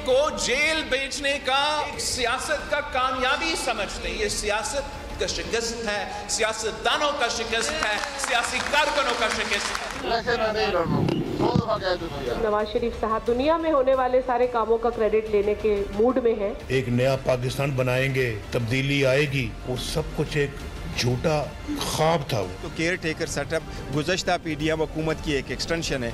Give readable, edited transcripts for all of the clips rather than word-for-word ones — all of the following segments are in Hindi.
को जेल भेजने का एक सियासत का कामयाबी समझते हैं। ये सियासत का शिकस्त है, सियासतदानों का शिकस्त है, सियासी कारकुनों का शिकस्त है। नवाज शरीफ साहब दुनिया में होने वाले सारे कामों का क्रेडिट लेने के मूड में हैं। एक नया पाकिस्तान बनाएंगे, तब्दीली आएगी, वो सब कुछ एक झूठा ख्वाब था। वो तो केयर टेकर सेटअप गुज़श्ता पीडीएम हुकूमत की एक एक्सटेंशन है।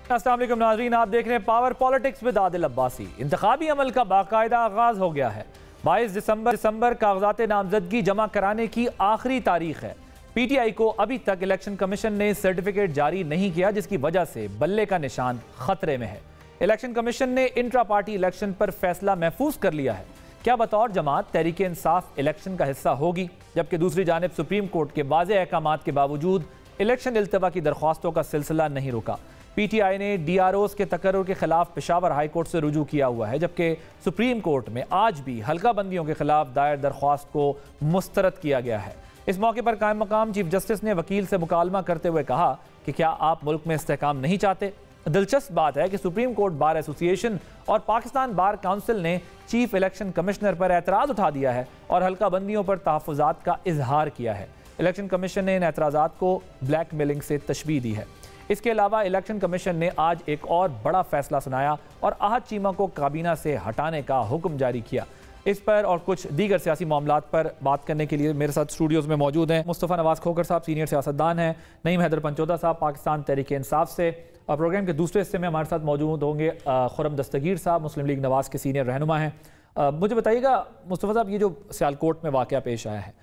अस्सलाम वालेकुम नाज़रीन, आप देख रहे हैं power politics with Adil Abbasi. इंतखाबी अमल का बाकायदा आगाज हो गया है। 22 दिसंबर कागजात नामजदगी जमा कराने की आखिरी तारीख है। पीटीआई को अभी तक इलेक्शन कमीशन ने सर्टिफिकेट जारी नहीं किया, जिसकी वजह से बल्ले का निशान खतरे में है। इलेक्शन कमीशन ने इंट्रा पार्टी इलेक्शन पर फैसला महफूज कर लिया है। क्या बतौर जमात तहरीक इंसाफ इलेक्शन का हिस्सा होगी, जबकि दूसरी जानिब सुप्रीम कोर्ट के वाज़ेह अहकामात के बावजूद इलेक्शन इल्तवा की दरख्वास्तों का सिलसिला नहीं रुका। पीटीआई ने डीआरओज़ के तकर्रुर के खिलाफ पेशावर हाई कोर्ट से रुजू किया हुआ है, जबकि सुप्रीम कोर्ट में आज भी हल्का बंदियों के खिलाफ दायर दरख्वास्त को मुस्तरद किया गया है। इस मौके पर कायम मकाम चीफ जस्टिस ने वकील से मुकालमा करते हुए कहा कि क्या आप मुल्क में इस्तेहकाम नहीं चाहते। दिलचस्प बात है कि सुप्रीम कोर्ट बार एसोसिएशन और पाकिस्तान बार काउंसिल ने चीफ इलेक्शन कमिश्नर पर एतराज़ उठा दिया है और हल्का बंदियों पर तहफ़्फ़ुज़ात का इजहार किया है। इलेक्शन कमीशन ने इन एतराज़ात को ब्लैक मेलिंग से तशबीह दी है। इसके अलावा इलेक्शन कमीशन ने आज एक और बड़ा फैसला सुनाया और आहद चीमा को काबीना से हटाने का हुक्म जारी किया। इस पर और कुछ दीगर सियासी मामलात पर बात करने के लिए मेरे साथ स्टूडियोज़ में मौजूद हैं मुस्तफ़ा नवाज़ खोखर साहब, सीनियर सियासतदान हैं, नईम हैदर पंचोदा साहब पाकिस्तान तहरीक इंसाफ से, और प्रोग्राम के दूसरे हिस्से में हमारे साथ मौजूद होंगे खुर्रम दस्तगीर साहब, मुस्लिम लीग नवाज़ के सीनियर रहनुमा हैं। मुझे बताइएगा मुस्तफ़ा साहब, ये जो सियालकोट में वाक़या पेश आया है,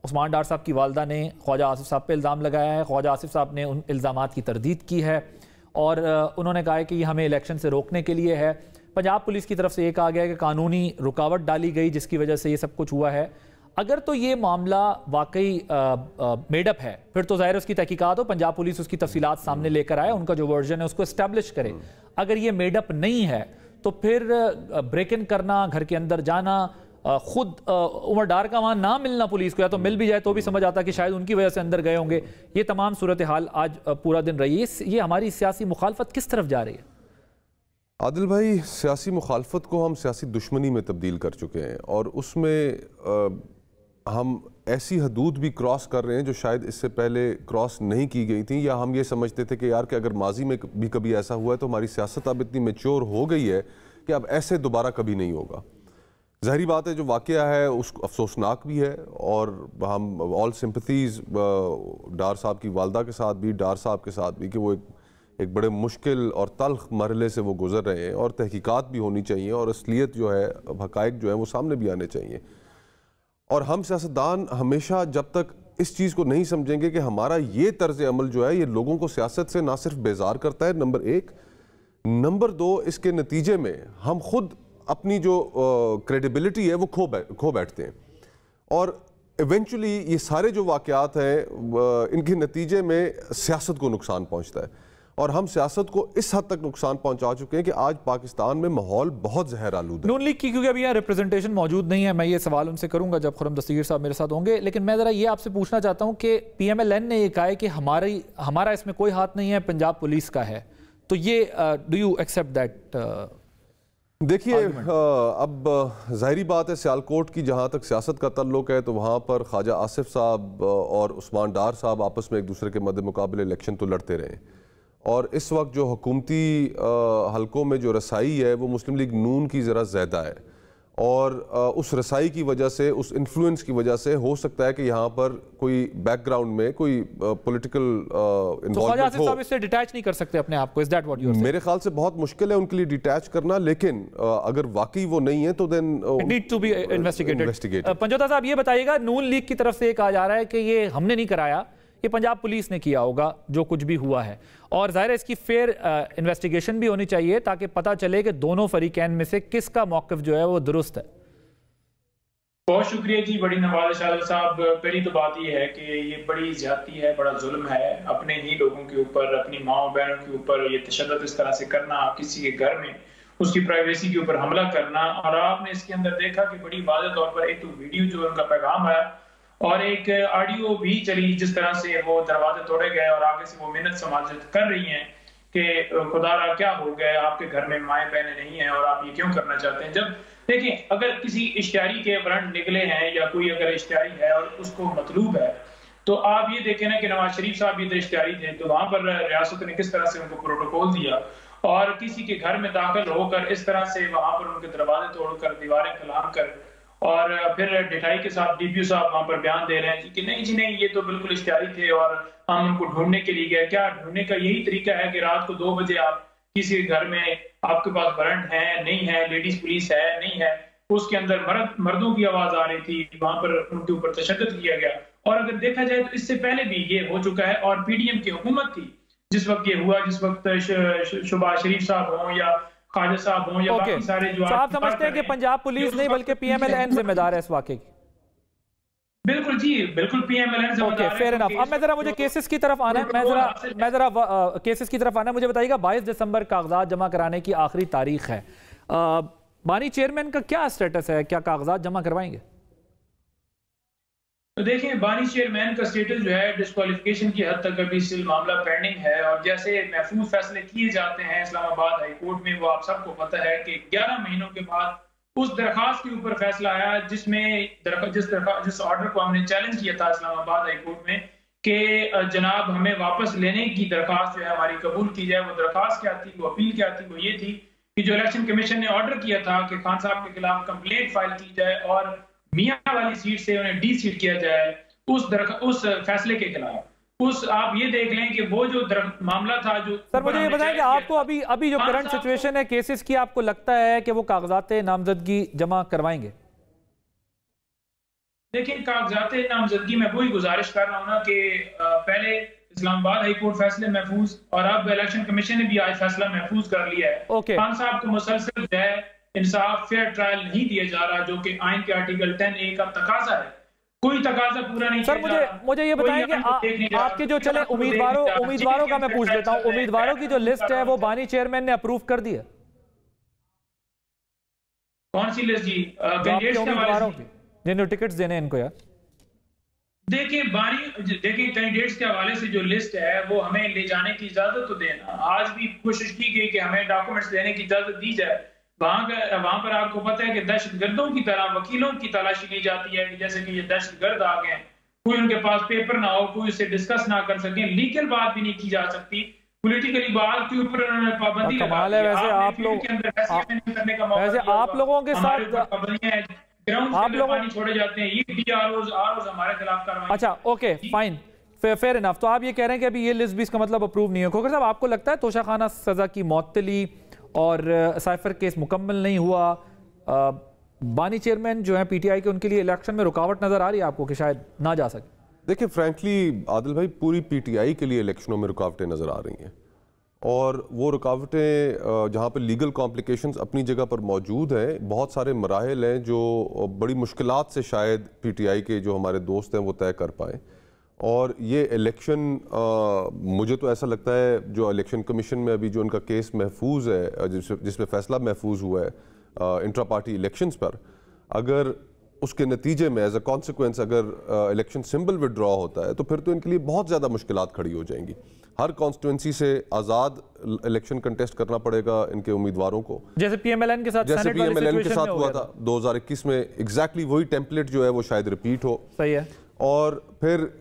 उस्मान डार साहब की वालदा ने ख्वाजा आसिफ साहब पे इल्ज़ाम लगाया है। ख्वाजा आसिफ साहब ने उन इल्ज़ामात की तरदीद की है और उन्होंने कहा है कि ये हमें इलेक्शन से रोकने के लिए है। पंजाब पुलिस की तरफ से ये कहा गया है कि कानूनी रुकावट डाली गई जिसकी वजह से ये सब कुछ हुआ है। अगर तो ये मामला वाकई मेडअप है, फिर तो ज़ाहिर उसकी तहकीकात हो, पंजाब पुलिस उसकी तफसीलात सामने लेकर आए, उनका जो वर्जन है उसको इस्टेब्लिश करे। अगर ये मेडअप नहीं है तो फिर ब्रेक इन करना, घर के अंदर जाना, खुद उमर डार का वहाँ ना मिलना पुलिस को, या तो मिल भी जाए तो भी समझ आता कि शायद उनकी वजह से अंदर गए होंगे, ये तमाम सूरत हाल आज पूरा दिन रही है। ये हमारी सियासी मुखालफत किस तरफ जा रही है? आदिल भाई, सियासी मुखालफत को हम सियासी दुश्मनी में तब्दील कर चुके हैं और उसमें हम ऐसी हदूद भी क्रॉस कर रहे हैं जो शायद इससे पहले क्रॉस नहीं की गई थी, या हम ये समझते थे कि यार कि अगर माजी में भी कभी ऐसा हुआ है तो हमारी सियासत अब इतनी मैच्योर हो गई है कि अब ऐसे दोबारा कभी नहीं होगा। ज़ाहिरी बात है जो वाक़या है उस अफसोसनाक भी है और हम ऑल सिंपथीज़ डार साहब की वालदा के साथ भी, डार साहब के साथ भी, कि वो एक बड़े मुश्किल और तल्ख मरहले से वो गुजर रहे हैं और तहकीकात भी होनी चाहिए और असलियत जो है, हक़ाइक़ जो है वो सामने भी आने चाहिए। और हम सियासतदान हमेशा जब तक इस चीज़ को नहीं समझेंगे कि हमारा ये तर्ज़ अमल जो है ये लोगों को सियासत से ना सिर्फ बेजार करता है, नंबर एक, नंबर दो, इसके नतीजे में हम खुद अपनी जो क्रेडिबिलिटी है वो खो बैठते हैं और इवेंचुअली ये सारे जो वाक़यात हैं इनके नतीजे में सियासत को नुकसान पहुँचता है और हम सियासत को इस हद तक नुकसान पहुंचा चुके हैं कि आज पाकिस्तान में माहौल बहुत जहर आलूद है। नून लीग की क्योंकि अभी यहाँ रिप्रेजेंटेशन मौजूद नहीं है, मैं ये सवाल उनसे करूंगा जब खुर्रम दस्तगीर साहब मेरे साथ होंगे, लेकिन मैं ज़रा ये आपसे पूछना चाहता हूँ कि PMLN ने ये कहा है कि हमारा इसमें कोई हाथ नहीं है, पंजाब पुलिस का है, तो ये डू यू एक्सेप्ट दैट? देखिए, अब ज़ाहिरी बात है सियालकोट की जहाँ तक सियासत का तल्लुक़ है तो वहाँ पर ख्वाजा आसिफ साहब और उस्मान डार साहब आपस में एक दूसरे के मद्दे मुकाबले इलेक्शन तो लड़ते रहे और इस वक्त जो हुकूमती हलकों में जो रसाई है वो मुस्लिम लीग नून की ज़रा ज़्यादा है और उस रसाई की वजह से, उस इन्फ्लुएंस की वजह से हो सकता है कि यहाँ पर कोई बैकग्राउंड में कोई पॉलिटिकल इन्वॉल्वमेंट हो। इससे डिटैच नहीं कर सकते अपने आप को, is that what you are saying? मेरे ख्याल से बहुत मुश्किल है उनके लिए डिटैच करना, लेकिन अगर वाकई वो नहीं है तो then it need to be investigated. पंचोदा साहब ये बताइएगा, नून लीग की तरफ से ये कहा जा रहा है कि ये हमने नहीं कराया, ये पंजाब पुलिस ने किया होगा जो कुछ भी हुआ है, और ज़ाहिर है इसकी फेयर इन्वेस्टिगेशन भी होनी चाहिए ताकि पता चले कि दोनों फरीकैन में से किसका मौक़िफ़ जो है वो दुरुस्त है। बहुत शुक्रिया जी, बड़ी नवाज़ आलम साहब। पहली तो बात यह है कि ये बड़ी ज्यादती है, बड़ा जुल्म है अपने ही लोगों के ऊपर, अपनी माओ बहनों के ऊपर ये तशद्दुद इस तरह से करना, किसी के घर में उसकी प्राइवेसी के ऊपर हमला करना। और आपने इसके अंदर देखा कि बड़ी वाज़ेह तौर पर एक तो वीडियो जो उनका पैगाम आया और एक ऑडियो भी चली जिस तरह से वो दरवाजे तोड़े गए और आगे से वो मिन्नत समाजत कर रही हैं कि खुदारा क्या हो गया, आपके घर में माएँ बहनें नहीं हैं और आप ये क्यों करना चाहते हैं। जब देखिए अगर किसी इश्तिहारी के ब्रांड निकले हैं या कोई अगर इश्तिहारी है और उसको मतलूब है, तो आप ये देखें ना कि नवाज शरीफ साहब भी तो इश्तिहारी थे, तो वहां पर रियासत ने किस तरह से उनको प्रोटोकॉल दिया और किसी के घर में दाखिल होकर इस तरह से वहां पर उनके दरवाजे तोड़कर दीवारें फैलाम कर और फिर ढिठाई के साथ डीपीओ साहब वहां पर बयान दे रहे हैं कि नहीं जी नहीं, ये तो बिल्कुल इश्तिहारी थे और हम उनको ढूंढने के लिए गए। क्या ढूंढने का यही तरीका है कि रात को 2 बजे आप किसी घर में, आपके पास वारंट है नहीं है, लेडीज पुलिस है नहीं है, उसके अंदर मर्दों की आवाज आ रही थी, वहां पर उनके ऊपर तशद्दुद किया गया। और अगर देखा जाए तो इससे पहले भी ये हो चुका है और पीडीएम की हुकूमत थी जिस वक्त ये हुआ, जिस वक्त शहबाज शरीफ साहब हों या ख्वाजा साहब हों या बाकी सारे जो आप समझते हैं कि पंजाब पुलिस नहीं बल्कि पीएमएलएन जिम्मेदार है इस वाकये की? बिल्कुल जी, बिल्कुल पीएमएलएन जिम्मेदार है। Fair enough. अब मैं जरा मुझे केसेस की तरफ आना है, मैं जरा केसेस की तरफ आना है। मुझे बताइएगा 22 दिसंबर कागजात जमा कराने की आखिरी तारीख है, बानी चेयरमैन का क्या स्टेटस है, क्या कागजात जमा करवाएंगे? तो देखिए बानी चेयरमैन का स्टेटस जो है डिस्क्वालिफिकेशन की हद तक अभी स्टिल मामला पेंडिंग है और जैसे महफूज फैसले किए जाते हैं इस्लामाबाद हाई कोर्ट में, वो आप सबको पता है कि 11 महीनों के बाद उस दरखास्त के ऊपर फैसला आया जिसमें जिस ऑर्डर को हमने चैलेंज किया था इस्लामाबाद हाई कोर्ट में कि जनाब हमें वापस लेने की दरखास्त जो है हमारी कबूल की जाए। वो दरखास्त क्या थी, वो अपील क्या थी, वो ये थी कि जो इलेक्शन कमीशन ने ऑर्डर किया था कि खान साहब के खिलाफ कंप्लेंट फाइल की जाए और मियां वाली सीट से उन्हें डी सीट किया जाए उस फैसले के खिलाफ। आप ये देख लें कि वो जो मामला था जो सर मुझे ये बताएं कि आपको अभी जो करंट सिचुएशन है केसेस की, आपको लगता है कि वो कागजात नामजदगी जमा करवाएंगे? देखिए कागजात नामजदगी में वही गुजारिश कर रहा हूँ ना कि पहले इस्लामाबाद हाई कोर्ट फैसले महफूज और अब इलेक्शन कमीशन ने भी आज फैसला महफूज कर लिया है। खान साहब को मुसलसल जो है इंसाफ फेयर ट्रायल नहीं दिया जा रहा जो कि आइन के आर्टिकल 10A का तकाजा है, कोई तकाजा पूरा नहीं। सर मुझे ये बताएं कि आपके जो चले उम्मीदवारों का मैं पूछ लेता हूं, उम्मीदवारों की जो लिस्ट है वो बानी चेयरमैन ने अप्रूव कर दी है? कौन सी लिस्ट जी? उम्मीदवारों की जिन्हें टिकट्स देने इनको यार। देखिए कैंडिडेट्स के हवाले से जो लिस्ट है वो हमें ले जाने की इजाजत तो देना, आज भी कोशिश की गई कि हमें डॉक्यूमेंट्स देने की इजाजत दी जाए। वहां पर आपको पता है कि दहशतगर्दों की तरह वकीलों की तलाशी ली जाती है कि जैसे कि ये दहशतगर्द आ गए, कोई उनके पास पेपर ना हो, कोई उससे डिस्कस ना कर सके, लीगल बात भी नहीं की जा सकती, पॉलिटिकली बात के ऊपर उन्होंने पाबंदी लगा दी। वैसे आप लोगों के साथ आप लोग छोड़े जाते हैं, ये BROs हमारे खिलाफ कार्रवाई। अच्छा ओके फाइन, फेयर इनफ। तो आप ये कह रहे हैं कि अभी ये लिस्ट भी इसका मतलब अप्रूव नहीं है। खोखर साहब आपको लगता है तोशाखाना सजा की मअतली और साइफर केस मुकम्मल नहीं हुआ, बानी चेयरमैन जो है PTI के उनके लिए इलेक्शन में रुकावट नजर आ रही है आपको कि शायद ना जा सके? देखिए फ्रैंकली आदिल भाई पूरी PTI के लिए इलेक्शनों में रुकावटें नज़र आ रही हैं और वो रुकावटें जहाँ पर लीगल कॉम्प्लिकेशंस अपनी जगह पर मौजूद हैं, बहुत सारे मराहल हैं जो बड़ी मुश्किलात से शायद PTI के जो हमारे दोस्त हैं वो तय कर पाएँ। और ये इलेक्शन मुझे तो ऐसा लगता है जो इलेक्शन कमीशन में अभी जो उनका केस महफूज है जिसमें फ़ैसला महफूज हुआ है इंट्रा पार्टी इलेक्शंस पर, अगर उसके नतीजे में एज अ कॉन्सिक्वेंस अगर इलेक्शन सिंबल विड्रॉ होता है तो फिर तो इनके लिए बहुत ज़्यादा मुश्किलात खड़ी हो जाएंगी। हर कॉन्स्टिट्यूंसी से आज़ाद इलेक्शन कंटेस्ट करना पड़ेगा इनके उम्मीदवारों को, जैसे PMLN के साथ हुआ था 2021 में। एग्जैक्टली वही टेम्पलेट जो है वो शायद रिपीट हो। सही है। और फिर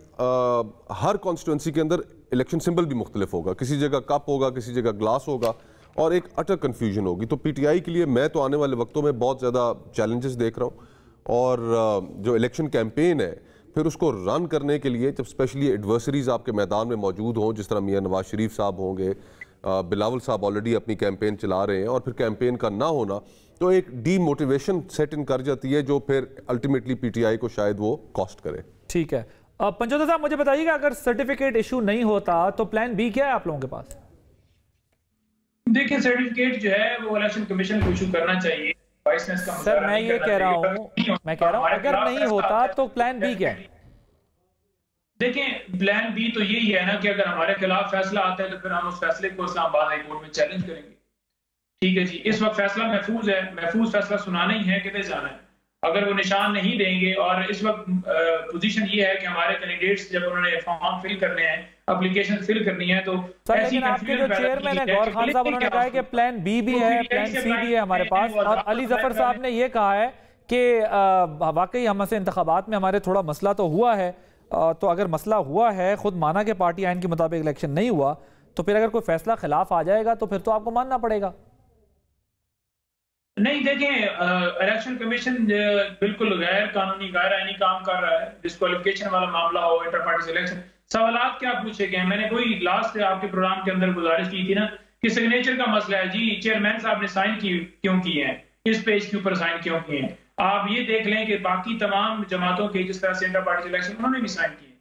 हर कॉन्स्टिट्यूंसी के अंदर इलेक्शन सिंबल भी मुख्तलिफ होगा, किसी जगह कप होगा, किसी जगह ग्लास होगा और एक अटर कन्फ्यूजन होगी। तो PTI के लिए मैं तो आने वाले वक्तों में बहुत ज़्यादा चैलेंजेस देख रहा हूँ। और जो इलेक्शन कैंपेन है फिर उसको रन करने के लिए जब स्पेशली एडवर्सरीज आपके मैदान में मौजूद हों, जिस तरह मियां नवाज शरीफ साहब होंगे, बिलावल साहब ऑलरेडी अपनी कैंपेन चला रहे हैं, और फिर कैंपेन का ना होना तो एक डीमोटिवेशन सेट इन कर जाती है जो फिर अल्टीमेटली PTI को शायद वो कॉस्ट करे। ठीक है पंचोदा साहब मुझे बताइएगा अगर सर्टिफिकेट इशू नहीं होता तो प्लान B क्या है आप लोगों के पास? देखिए सर्टिफिकेट जो है वो इलेक्शन कमीशन को इशू करना चाहिए। सर मैं ये कह रहा हूँ अगर नहीं होता तो प्लान B क्या है? देखें प्लान B तो यही है ना कि अगर हमारे खिलाफ फैसला आता है तो फिर हम उस फैसले को इस्लामाबाद हाई कोर्ट में चैलेंज करेंगे। ठीक है जी, इस वक्त फैसला महफूज है, महफूज फैसला सुनाना ही है, कितने जाना है। अगर वो निशान नहीं देंगे, और इस वक्त पोजीशन ये है कि हमारे कैंडिडेट्स जब उन्होंने फॉर्म फिल करने हैं, एप्लीकेशन फिल करनी है, तो लेकिन आपके जो चेयरमैन है गौर खान साहब, उन्होंने कहा है कि प्लान बी भी है, प्लान सी भी है हमारे पास, और अली जफर साहब ने ये कहा है कि वाकई हमसे इंतखाबात में हमारे थोड़ा मसला तो हुआ है, तो अगर मसला हुआ है, खुद माना कि पार्टी आइन के मुताबिक इलेक्शन नहीं हुआ, तो फिर अगर कोई फैसला खिलाफ आ जाएगा तो फिर तो आपको मानना पड़ेगा। नहीं, देखें, इलेक्शन कमीशन बिल्कुल गैर कानूनी गैर आईनी काम कर रहा है। डिस्क्वालिफिकेशन वाला मामला हो, इंटर पार्टी सिलेक्शन, सवालात क्या पूछे गए हैं? मैंने कोई लास्ट आपके प्रोग्राम के अंदर गुजारिश की थी ना कि सिग्नेचर का मसला है जी, चेयरमैन साहब ने साइन क्यों किए हैं, इस पेज के ऊपर साइन क्यों किए हैं? आप ये देख लें कि बाकी तमाम जमातों के जिस तरह से इंटर पार्टी सिलेक्शन उन्होंने भी साइन किए।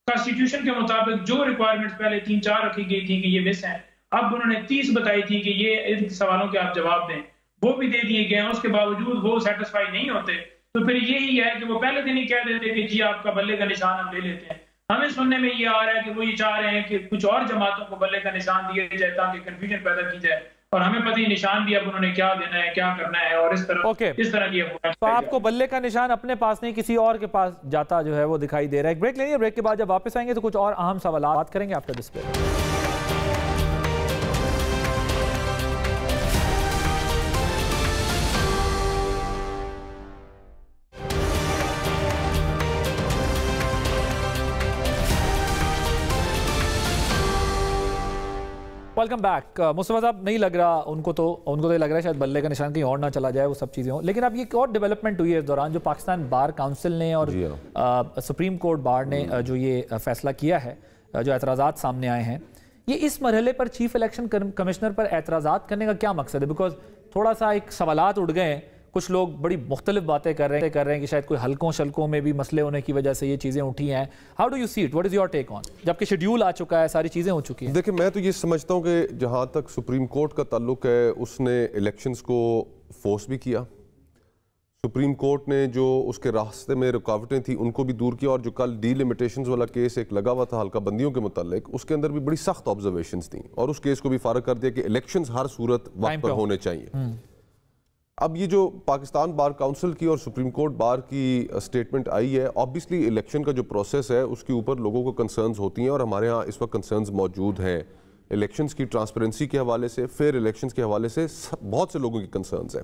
कॉन्स्टिट्यूशन के मुताबिक जो रिक्वायरमेंट्स पहले 3-4 रखी गई थी कि ये मिस हैं, अब उन्होंने 30 बताई थी कि ये इन सवालों के आप जवाब दें, वो भी दे दिए गए हैं। उसके बावजूद वो सेटिस्फाई नहीं होते, तो फिर यही है कि वो पहले दिन ही कह देते कि जी आपका बल्ले का निशान हम ले लेते हैं। हमें सुनने में ये आ रहा है कि वो ये चाह रहे हैं कि कुछ और जमातों को बल्ले का निशान दिया जाए ताकि कंफ्यूजन पैदा की जाए, और हमें पता ही निशान भी अब उन्होंने क्या देना है, क्या करना है, और इस तरह की तो आपको बल्ले का निशान अपने पास नहीं किसी और के पास जाता जो है वो दिखाई दे रहा है। ब्रेक लेंगे, ब्रेक के बाद जब वापस आएंगे तो कुछ और अहम सवाल बात करेंगे after this break. Welcome back. Mustafa साहब, नहीं लग रहा उनको तो ये लग रहा है शायद बल्ले का निशान कहीं और ना चला जाए, वो सब चीज़ें हों। लेकिन अब ये एक और डेवलपमेंट हुई है इस दौरान, जो पाकिस्तान बार काउंसिल ने और सुप्रीम कोर्ट बार ने जो ये फैसला किया है, जो एतराज़ात सामने आए हैं, ये इस मरहले पर चीफ इलेक्शन कमिश्नर पर एतराज़ात करने का क्या मकसद है? बिकॉज थोड़ा सा एक सवालात उठ गए हैं, कुछ लोग बड़ी मुख्तलिफ बातें कर रहे हैं कि शायद कोई हल्कों शल्कों में भी मसले होने की वजह से ये चीज़ें उठी हैं। How do you see it? What is your take on, जबकि शेड्यूल आ चुका है, सारी चीज़ें हो चुकी हैं? देखिए, मैं तो ये समझता हूँ कि जहाँ तक सुप्रीम कोर्ट का ताल्लुक है, उसने इलेक्शंस को फोर्स भी किया। सुप्रीम कोर्ट ने जो उसके रास्ते में रुकावटें थी उनको भी दूर किया, और जो कल डीलिमिटेशंस वाला केस एक लगा हुआ था हल्का बंदियों के मुतालिक, उसके अंदर भी बड़ी सख्त ऑब्जर्वेशंस थी, और उस केस को भी फारग कर दिया कि इलेक्शंस हर सूरत वक्त पर होने चाहिए। अब ये जो पाकिस्तान बार काउंसिल की और सुप्रीम कोर्ट बार की स्टेटमेंट आई है, ऑब्वियसली इलेक्शन का जो प्रोसेस है उसके ऊपर लोगों को कंसर्न्स होती हैं, और हमारे यहाँ इस वक्त कंसर्न्स मौजूद हैं। इलेक्शंस की ट्रांसपेरेंसी के हवाले से, फेयर इलेक्शंस के हवाले से बहुत से लोगों की कंसर्न्स हैं।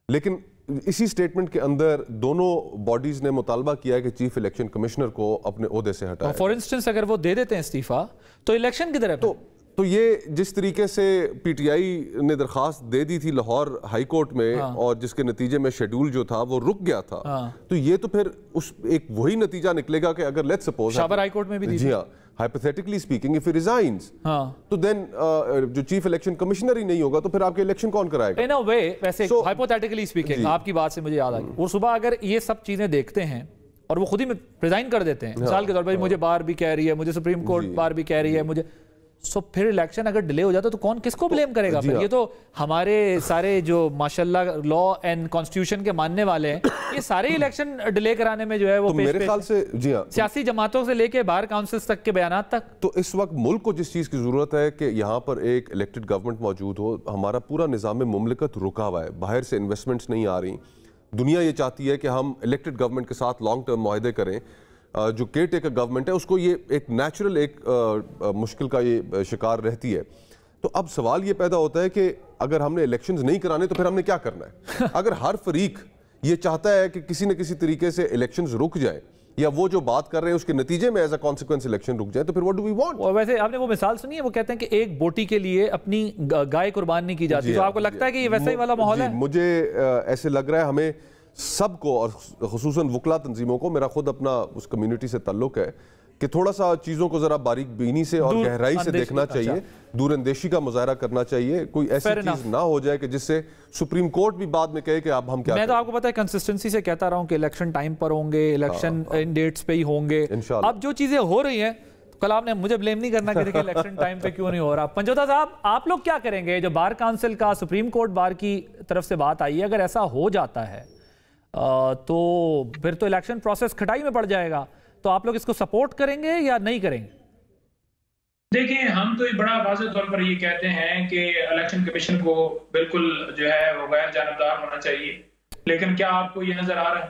लेकिन इसी स्टेटमेंट के अंदर दोनों बॉडीज ने मुतालबा किया है कि चीफ इलेक्शन कमिश्नर को अपने ओहदे से हटाए। फॉर इंस्टेंस अगर वो दे देते हैं इस्तीफा तो इलेक्शन की तरफ तो ये जिस तरीके से पीटीआई ने दरखास्त दे दी थी लाहौर हाई कोर्ट में, और जिसके नतीजे में शेड्यूल जो था वो रुक गया था, तो ये तो फिर उस एक वही नतीजा निकलेगा कि अगर let's suppose Shahabad high court में भी दी, जी हाँ, hypothetically speaking, if he resigns, तो देन जो चीफ इलेक्शन कमिश्नर ही नहीं होगा तो फिर आपके इलेक्शन कौन कराएगा? इन अ वे, वैसे हाइपोथेटिकली स्पीकिंग, आपकी बात से मुझे याद आ गई, और सुबह अगर ये सब चीजें देखते हैं और वो खुद ही रिजाइन कर देते हैं, मिसाल के तौर पर मुझे बार भी कह रही है, मुझे सुप्रीम कोर्ट बार भी कह रही है, मुझे, सो फिर इलेक्शन अगर डिले हो जाता तो कौन किसको ब्लेम करेगा? फिर ये तो हमारे सारे जो माशाल्लाह लॉ एंड कॉन्स्टिट्यूशन के मानने वाले हैं, ये सारे इलेक्शन डिले कराने में जो है वो तो मेरे ख्याल से जी हाँ, सियासी जमातों से लेके बार काउंसिल्स तक के बयान तक। तो इस वक्त मुल्क को जिस चीज़ की ज़रूरत है कि यहाँ पर एक इलेक्टेड गवर्नमेंट मौजूद हो। हमारा पूरा निज़ाम मुमलिकत रुका हुआ है, बाहर से इन्वेस्टमेंट्स नहीं आ रही। दुनिया ये चाहती है कि हम इलेक्टेड गवर्नमेंट के साथ लॉन्ग टर्म मुआहदे करें। जो केयर टेकर गवर्नमेंट है उसको ये एक नेचुरल एक मुश्किल का ये शिकार रहती है। तो अब सवाल ये पैदा होता है कि अगर हमने इलेक्शंस नहीं कराने तो फिर हमने क्या करना है? अगर हर फरीक ये चाहता है कि किसी न किसी तरीके से इलेक्शंस रुक जाए, या वो जो बात कर रहे हैं उसके नतीजे में एज अ कॉन्सिक्वेंस इलेक्शन रुक जाए, तो फिर व्हाट डू वी वांट? वैसे आपने वो मिसाल सुनी है, वो कहते हैं कि एक बोटी के लिए अपनी गाय कुर्बान नहीं की जाती, तो आपको लगता है कि ये वैसा ही वाला माहौल है? मुझे ऐसे लग रहा है हमें सबको, और खुसूसन वकला तंजीमों को, मेरा खुद अपना उस कम्युनिटी से ताल्लुक है, कि थोड़ा सा चीज़ों को ज़रा बारीक बीनी से और गहराई से देखना चाहिए, दूरअंदेशी का मुजाहरा करना चाहिए। कोई ऐसी चीज़ ना हो जाए कि जिससे सुप्रीम कोर्ट भी बाद में कहे कि अब हम क्या। मैं तो आपको पता है कंसिस्टेंसी से कहता रहा हूँ कि इलेक्शन टाइम पर होंगे, इलेक्शन इन डेट्स पे ही होंगे। अब जो चीज़ें हो रही हैं, कल आपने मुझे ब्लेम नहीं करना कि देखिए इलेक्शन टाइम पे क्यों नहीं हो रहा। पंजोता साहब, आप लोग क्या करेंगे? जो बार काउंसिल का सुप्रीम कोर्ट बार की तरफ से बात आई है, अगर ऐसा हो जाता है तो फिर तो इलेक्शन प्रोसेस खटाई में पड़ जाएगा, तो आप लोग इसको सपोर्ट करेंगे या नहीं करेंगे? देखिए, हम तो बड़ा वाज़ेह तौर पर ये कहते हैं कि इलेक्शन कमीशन को बिल्कुल जो है वो गैर जानबदार होना चाहिए, लेकिन क्या आपको ये नजर आ रहा है?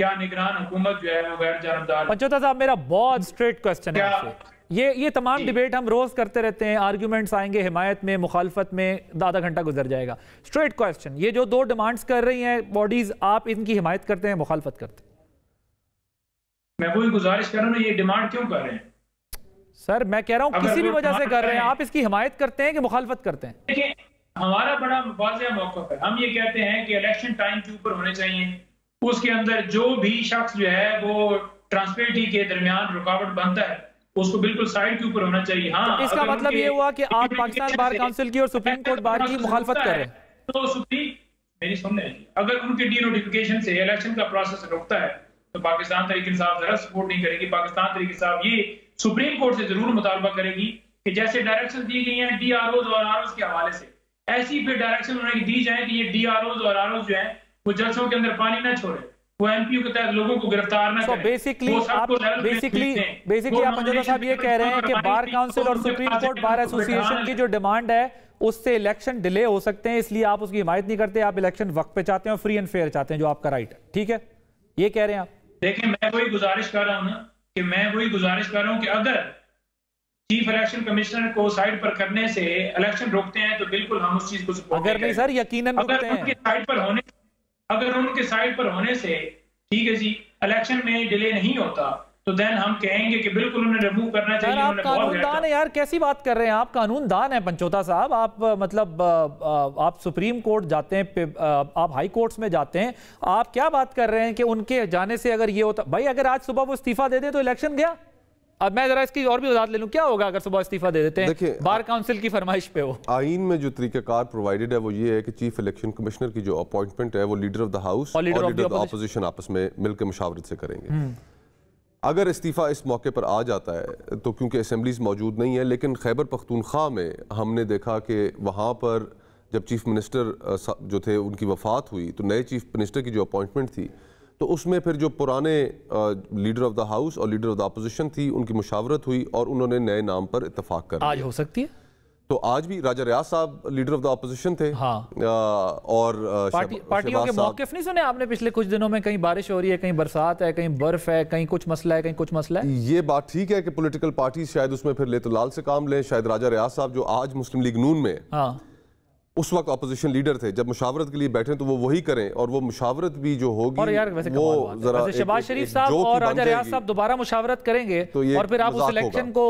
क्या निगरान हुकूमत जो है वो गैर जानबदार? पंचोता साहब, मेरा बहुत स्ट्रेट क्वेश्चन है आपसे। ये तमाम डिबेट हम रोज करते रहते हैं, आर्ग्यूमेंट्स आएंगे हिमायत में, मुखालफत में, आधा घंटा गुजर जाएगा। स्ट्रेट क्वेश्चन, ये जो दो डिमांड्स कर रही हैं बॉडीज, आप इनकी हिमायत करते हैं, मुखालफत करते हैं? मैं वही गुजारिश कर रहा हूँ, ये डिमांड क्यों कर रहे हैं? सर मैं कह रहा हूँ किसी भी वजह से कर रहे हैं, आप इसकी हिमायत करते हैं कि मुखालफत करते हैं? देखिए, हमारा बड़ा वाज़ेह मौक़िफ़ है। हम ये कहते हैं कि इलेक्शन टाइम के ऊपर होने चाहिए, उसके अंदर जो भी शख्स जो है वो ट्रांसपेरेंसी के दरमियान रुकावट बनता है उसको बिल्कुल साइड के ऊपर होना चाहिए। हाँ, तो इसका मतलब ये हुआ कि आप पाकिस्तान बार काउंसिल की और सुप्रीम कोर्ट बार की मुखालफत कर रहे हैं? तो मेरी सुन लें, अगर उनके डी नोटिफिकेशन से इलेक्शन का प्रोसेस रुकता है तो पाकिस्तान तहरीक इंसाफ जरा सपोर्ट नहीं करेगी। पाकिस्तान तहरीक इंसाफ ये सुप्रीम कोर्ट से जरूर मुतालबा करेगी कि जैसे डायरेक्शन दी गई हैं DROs और ROs के हवाले से, ऐसी फिर डायरेक्शन उन्हें दी जाए कि ये DROs और ROs जो है वो जलसों के अंदर पानी ना छोड़े, वो MPU के तहत लोगों को गिरफ्तार ना करें। बेसिकली आप पंचोता साहब ये कह रहे हैं कि बार काउंसिल और सुप्रीम कोर्ट बार एसोसिएशन की जो डिमांड है उससे इलेक्शन डिले हो सकते हैं, इसलिए आप उसकी हिमायत नहीं करते, आप इलेक्शन वक्त पे चाहते हैं और फ्री एंड फेयर चाहते हैं, जो आपका राइट है। ठीक है, ये कह रहे हैं आप? देखिए, मैं वही गुजारिश कर रहा हूं ना कि अगर चीफ इलेक्शन कमिश्नर को साइड पर करने से इलेक्शन रोकते हैं तो बिल्कुल हम उस चीज को सपोर्ट अगर नहीं सर, यकीनन अगर उनके साइड पर होने से ठीक है जी, इलेक्शन में डिले नहीं होता तो देन हम कहेंगे कि बिल्कुल उन्हें रिमूव करना चाहिए। आप कानूनदान है यार, कैसी बात कर रहे हैं आप? कानूनदान है पंचोता साहब आप, मतलब आप सुप्रीम कोर्ट जाते हैं, आप हाई कोर्ट्स में जाते हैं, आप क्या बात कर रहे हैं कि उनके जाने से अगर ये होता? भाई अगर आज सुबह वो इस्तीफा दे दें तो इलेक्शन गया। अब मैं जरा इसकी और भी वजाहत ले लूं, क्या होगा अगर सुबह इस्तीफा दे देते हैं बार काउंसिल की फरमाइश पे? हो आइन में जो तरीकाकार प्रोवाइडेड है वो ये है कि चीफ इलेक्शन कमिश्नर की जो अपॉइंटमेंट है वो लीडर ऑफ द हाउस और लीडर ऑफ द ऑपोजिशन आपस में मिलकर मुशावरत से करेंगे। अगर इस्तीफ़ा इस मौके पर आ जाता है तो क्योंकि असेंबलीज मौजूद नहीं है, लेकिन खैबर पख्तूनख्वा में हमने देखा कि वहाँ पर जब चीफ मिनिस्टर जो थे उनकी वफ़ात हुई तो नए चीफ मिनिस्टर की जो अपॉइंटमेंट थी तो उसमें फिर जो पुराने लीडर ऑफ द हाउस और लीडर ऑफ द अपोजिशन थी उनकी मुशावरत हुई और उन्होंने नए नाम पर इत्तफाक कर लिया। आज हो सकती है, तो आज भी राजा रियाज साहब लीडर ऑफ द अपोजिशन थे। हाँ। और पार्टियों के मौक़िफ़ नहीं सुने आपने पिछले कुछ दिनों में? कहीं बारिश हो रही है, कहीं बरसात है, कहीं बर्फ है, कहीं कुछ मसला है, कहीं कुछ मसला है। ये बात ठीक है कि पॉलिटिकल पार्टी शायद उसमें फिर लेतोलाल से काम लें। शायद राजा रियाज साहब जो आज मुस्लिम लीग नून में उस वक्त अपोजिशन लीडर थे, जब मुशावरत के लिए बैठे तो वो वही करें और वो मुशावरत भी जो होगी और यार वैसे वो जरा शहबाज शरीफ साहब और राजा रियाज साहब दोबारा मुशावरत करेंगे तो और फिर आप उस इलेक्शन को